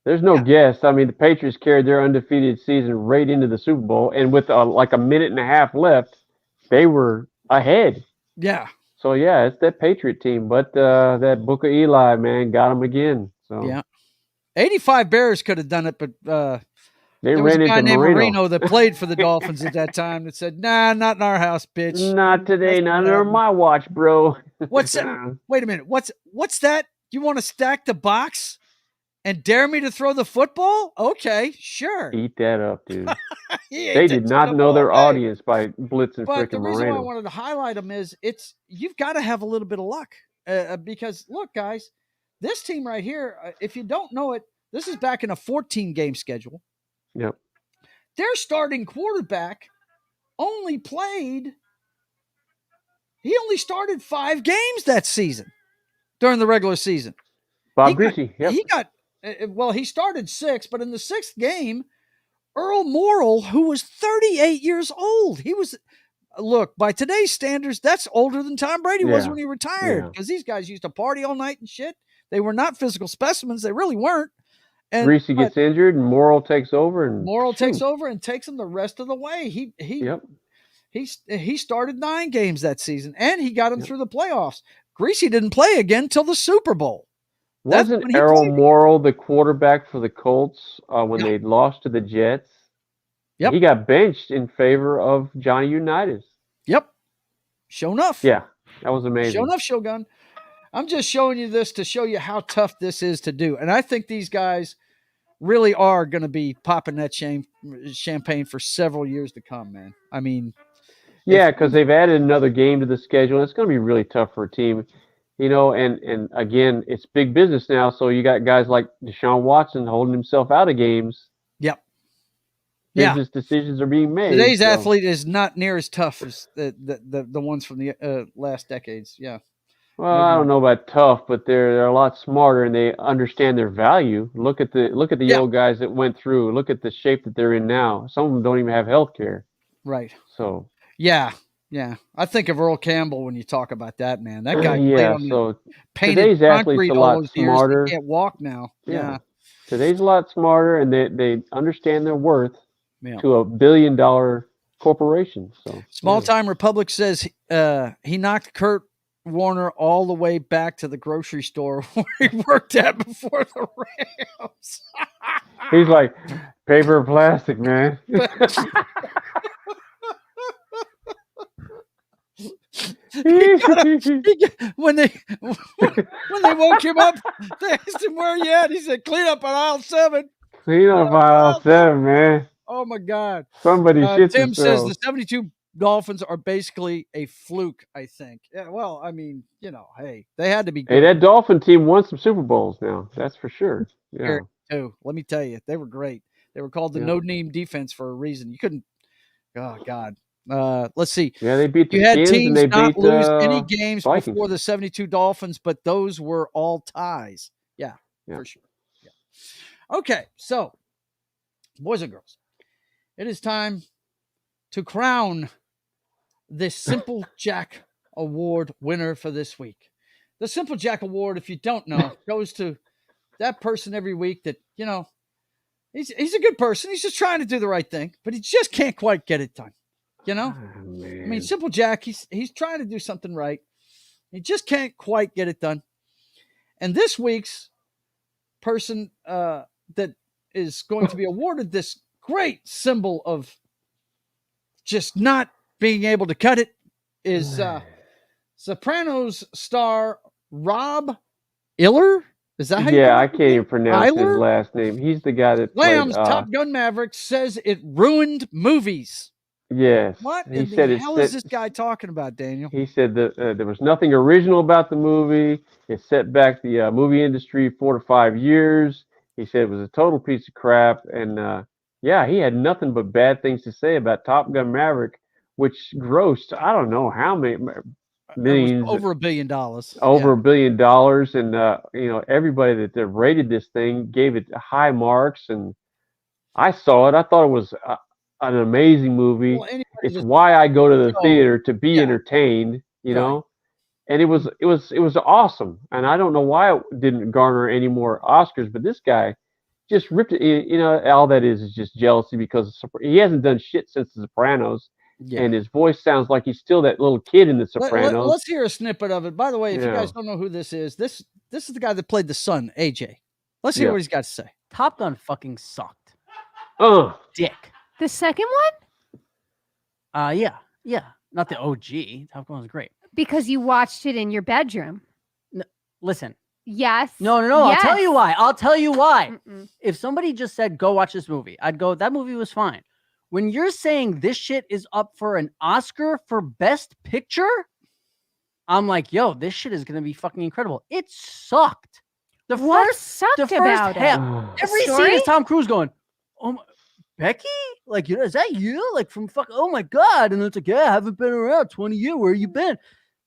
There's no guess. I mean, the Patriots carried their undefeated season right into the Super Bowl, and with like a minute and a half left, they were ahead. Yeah. So, it's that Patriot team. But that Book of Eli, man, got them again. So 85 Bears could have done it, but they there was ran a guy into named Marino. Marino that played for the Dolphins at that time that said, nah, not in our house, bitch. Not today, not under my watch, bro. What's that? Wait a minute. What's that? You want to stack the box and dare me to throw the football? Okay, sure. Eat that up, dude. They did not know their audience by blitzing freaking Marino. But the reason why I wanted to highlight them is you've got to have a little bit of luck because, look, guys, this team right here, if you don't know it, this is back in a 14-game schedule. Yep. Their starting quarterback only started 5 games that season during the regular season. Bob Greasy, he started 6, but in the 6th game, Earl Morrall, who was 38 years old, he was, look, by today's standards, that's older than Tom Brady was when he retired, because these guys used to party all night and shit. They were not physical specimens. They really weren't. And Greasy gets injured, and Morrall takes over. Takes over and takes him the rest of the way. He started 9 games that season, and he got him through the playoffs. Greasy didn't play again till the Super Bowl. Wasn't Earl Morrall the quarterback for the Colts when they lost to the Jets? Yep. He got benched in favor of Johnny Unitas. Yep. Sure enough. Yeah, that was amazing. Sure enough, Shogun. I'm just showing you this to show you how tough this is to do. And I think these guys really are going to be popping that champagne for several years to come, man. I mean. Yeah, because they've added another game to the schedule. And it's going to be really tough for a team. You know, and again, it's big business now. So you got guys like Deshaun Watson holding himself out of games. Yep. business decisions are being made. Today's athlete is not near as tough as the ones from the last decades. Yeah. Well, I don't know about tough, but they're a lot smarter and they understand their value. Look at the old guys that went through. Look at the shape that they're in now. Some of them don't even have health care. Right. So. Yeah. I think of Earl Campbell when you talk about that, man. That guy painted today's athlete's a lot smarter. He can't walk now. Yeah. Today's a lot smarter, and they understand their worth to $1 billion corporation. So Small Time Republic says he knocked Kurt Warner all the way back to the grocery store where he worked at before the Rams. He's like, paper or plastic, man. When they woke him up, they asked him where he at. He said, "Clean up on aisle 7." Clean up on aisle 7, man. Oh my God! Somebody shit Tim themselves. says the 72 Dolphins are basically a fluke. I think. Yeah. Well, I mean, hey, they had to be good. Hey, that Dolphin team won some Super Bowls now. That's for sure. Yeah. Too. Let me tell you, they were great. They were called the no-name defense for a reason. You couldn't. Oh God. Let's see. Yeah, they beat the You had Skins teams and they not beat lose any games Vikings. before the 72 Dolphins, but those were all ties. Yeah, for sure. Yeah. Okay, so boys and girls, it is time to crown the Simple Jack Award winner for this week. The Simple Jack Award, if you don't know, goes to that person every week that, he's a good person. He's just trying to do the right thing, but he just can't quite get it done. I mean, Simple Jack, he's trying to do something right. He just can't quite get it done. And this week's person that is going to be awarded this great symbol of just not being able to cut it is Sopranos star Rob Iller. Is that how you I can't even pronounce his last name. He's the guy that Lamb's played, Top Gun Maverick says it ruined movies. Yes. What in the hell is this guy talking about, Daniel? He said that there was nothing original about the movie. It set back the movie industry 4 to 5 years. He said it was a total piece of crap. And he had nothing but bad things to say about Top Gun Maverick, which grossed, I don't know how many millions. Over $1 billion. Over $1 billion. And, everybody that rated this thing gave it high marks. And I saw it. I thought it was an amazing movie. Well, it's why I go to the theater, to be entertained, know. And it was awesome. And I don't know why it didn't garner any more Oscars, but this guy just ripped it. All that is just jealousy because he hasn't done shit since The Sopranos. Yeah. And his voice sounds like he's still that little kid in The Sopranos. Let's hear a snippet of it. By the way, if you guys don't know who this is this is the guy that played the son, AJ. Let's hear what he's got to say. Top Gun fucking sucked. Dick. The second one? Yeah. Not the OG. Top Gun was great. Because you watched it in your bedroom. No, listen. Yes. No. Yes. I'll tell you why. If somebody just said, go watch this movie, I'd go, that movie was fine. When you're saying this shit is up for an Oscar for Best Picture, I'm like, yo, this shit is going to be fucking incredible. It sucked. What sucked about half, it? Every scene is Tom Cruise going, oh my, Becky? Like, is that you? Like, from oh my God. And it's like, I haven't been around 20 years. Where you been?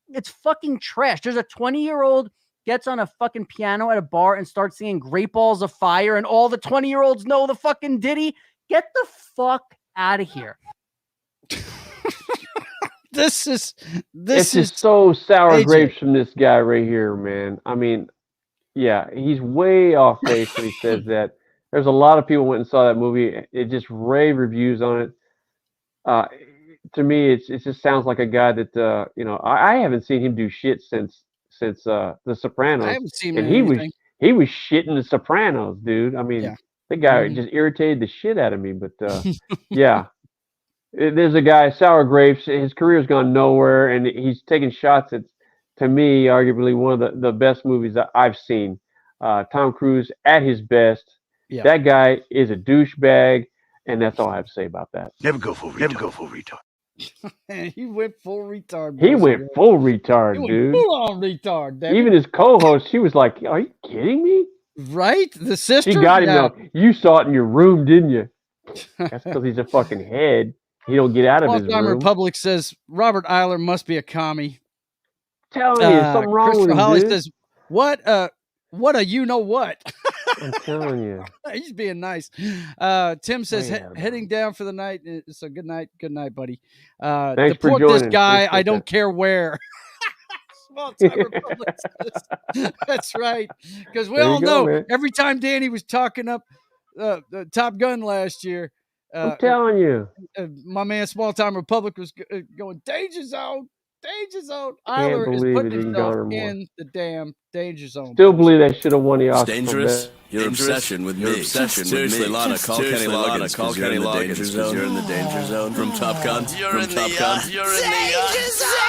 It's fucking trash. There's a 20-year-old gets on a fucking piano at a bar and starts singing Great Balls of Fire, and all the 20-year-olds know the fucking ditty. Get the fuck out of here. This is so sour AJ. Grapes from this guy right here, man. I mean, he's way off base when he says that. There's a lot of people went and saw that movie. It just rave reviews on it. To me, it just sounds like a guy that I haven't seen him do shit since The Sopranos. I haven't seen him. And he was shitting The Sopranos, dude. I mean, the guy just irritated the shit out of me. But there's a guy, Sour Grapes. His career's gone nowhere, and he's taking shots at, to me, arguably one of the best movies that I've seen. Tom Cruise at his best. Yeah. That guy is a douchebag, and that's all I have to say about that. Never go full retard. He went full retard. He went full retard, dude. Full on retard. David. Even his co-host, she was like, "Are you kidding me?" Right? The sister. She got him though. You saw it in your room, didn't you? That's because he's a fucking head. He don't get out of his Small-time room. Republic says Robert Eiler must be a commie. Telling you, something wrong with Christopher him, Holly dude. says, what a you know what? I'm telling you. He's being nice. Tim says heading down for the night. So good night, buddy. Thanks for deport joining. this guy. Appreciate I don't that. care where. Small-time Republic says. That's right. Because we There you all go, know man. every time Danny was talking up the Top Gun last year, I'm telling you. my man Small-time Republic was going danger zone. Can't Eiler is believe putting it didn't himself garner more. in the damn danger zone. Still believe they should have won the It's Oscar. dangerous. For Your obsession with me. Seriously, Lana, call Kenny Loggins. Call Kenny Loggins. You're in the danger zone from Top Gun. You're in the Danger zone.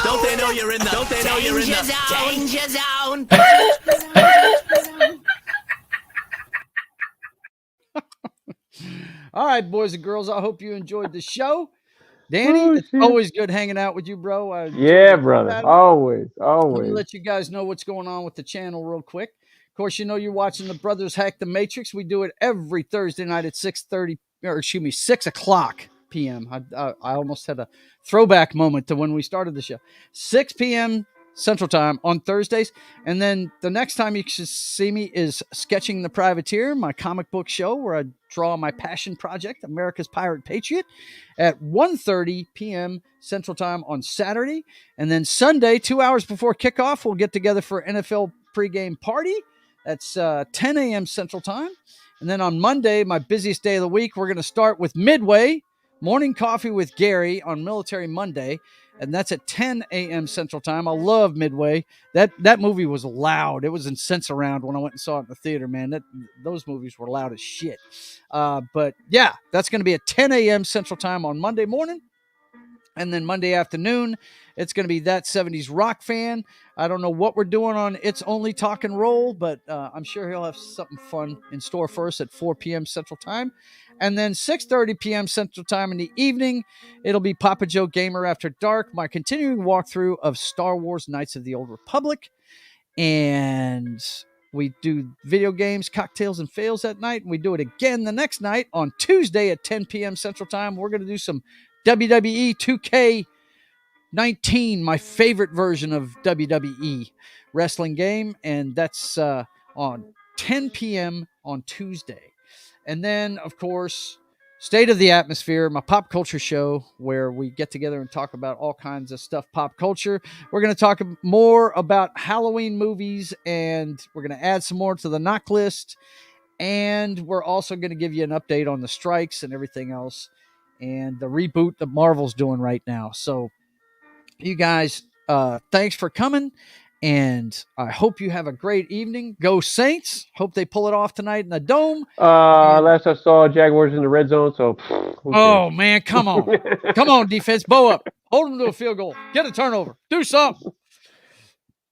Don't they know you're in the? Don't they know you're in the Danger zone. All right, boys and girls. I hope you enjoyed the show. Danny, it's always good hanging out with you, bro. Yeah, brother. Always. Let me let you guys know what's going on with the channel real quick. Of course, you know you're watching the Brothers Hack the Matrix. We do it every Thursday night at 6 o'clock p.m. I almost had a throwback moment to when we started the show. 6 p.m. Central Time on Thursdays. And then the next time you should see me is Sketching the Privateer, my comic book show where I draw my passion project, America's Pirate Patriot, at 1:30 p.m. Central Time on Saturday. And then Sunday, 2 hours before kickoff, we'll get together for NFL pregame party. That's 10 a.m. Central Time. And then on Monday, my busiest day of the week, we're going to start with Midway, Morning Coffee with Gary on Military Monday. And that's at 10 a.m. Central Time. I love Midway. That movie was loud. It was in Sense-Around when I went and saw it in the theater, man. Those movies were loud as shit. But yeah, that's going to be at 10 a.m. Central Time on Monday morning. And then Monday afternoon, it's going to be That 70s Rock Fan. I don't know what we're doing on It's Only Talk and Roll, but I'm sure he'll have something fun in store for us at 4 p.m. Central Time. And then 6:30 p.m. Central Time in the evening, it'll be Papa Joe Gamer After Dark, my continuing walkthrough of Star Wars Knights of the Old Republic. And we do video games, cocktails, and fails that night. And we do it again the next night on Tuesday at 10 p.m. Central Time. We're going to do some WWE 2K19, my favorite version of WWE wrestling game. And that's on 10 p.m. on Tuesday. And then, of course, State of the Atmosphere, my pop culture show where we get together and talk about all kinds of stuff pop culture. We're going to talk more about Halloween movies, and we're going to add some more to the knock list. And we're also going to give you an update on the strikes and everything else and the reboot that Marvel's doing right now. So you guys, thanks for coming. And I hope you have a great evening. Go Saints. Hope they pull it off tonight in the Dome. Last I saw, Jaguars in the red zone. So, oh, man, come on. Come on, defense. Bow up. Hold them to a field goal. Get a turnover. Do something.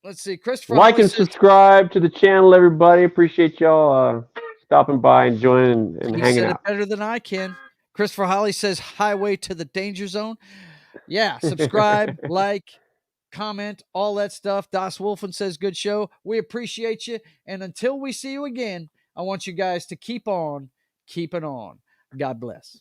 Let's see. Christopher. Like and subscribe to the channel, everybody. Appreciate y'all stopping by and joining and hanging out. It better than I can. Christopher Holly says highway to the danger zone. Yeah, subscribe, like, comment, all that stuff. Das Wolfen says good show. We appreciate you. And until we see you again, I want you guys to keep on keeping on. God bless.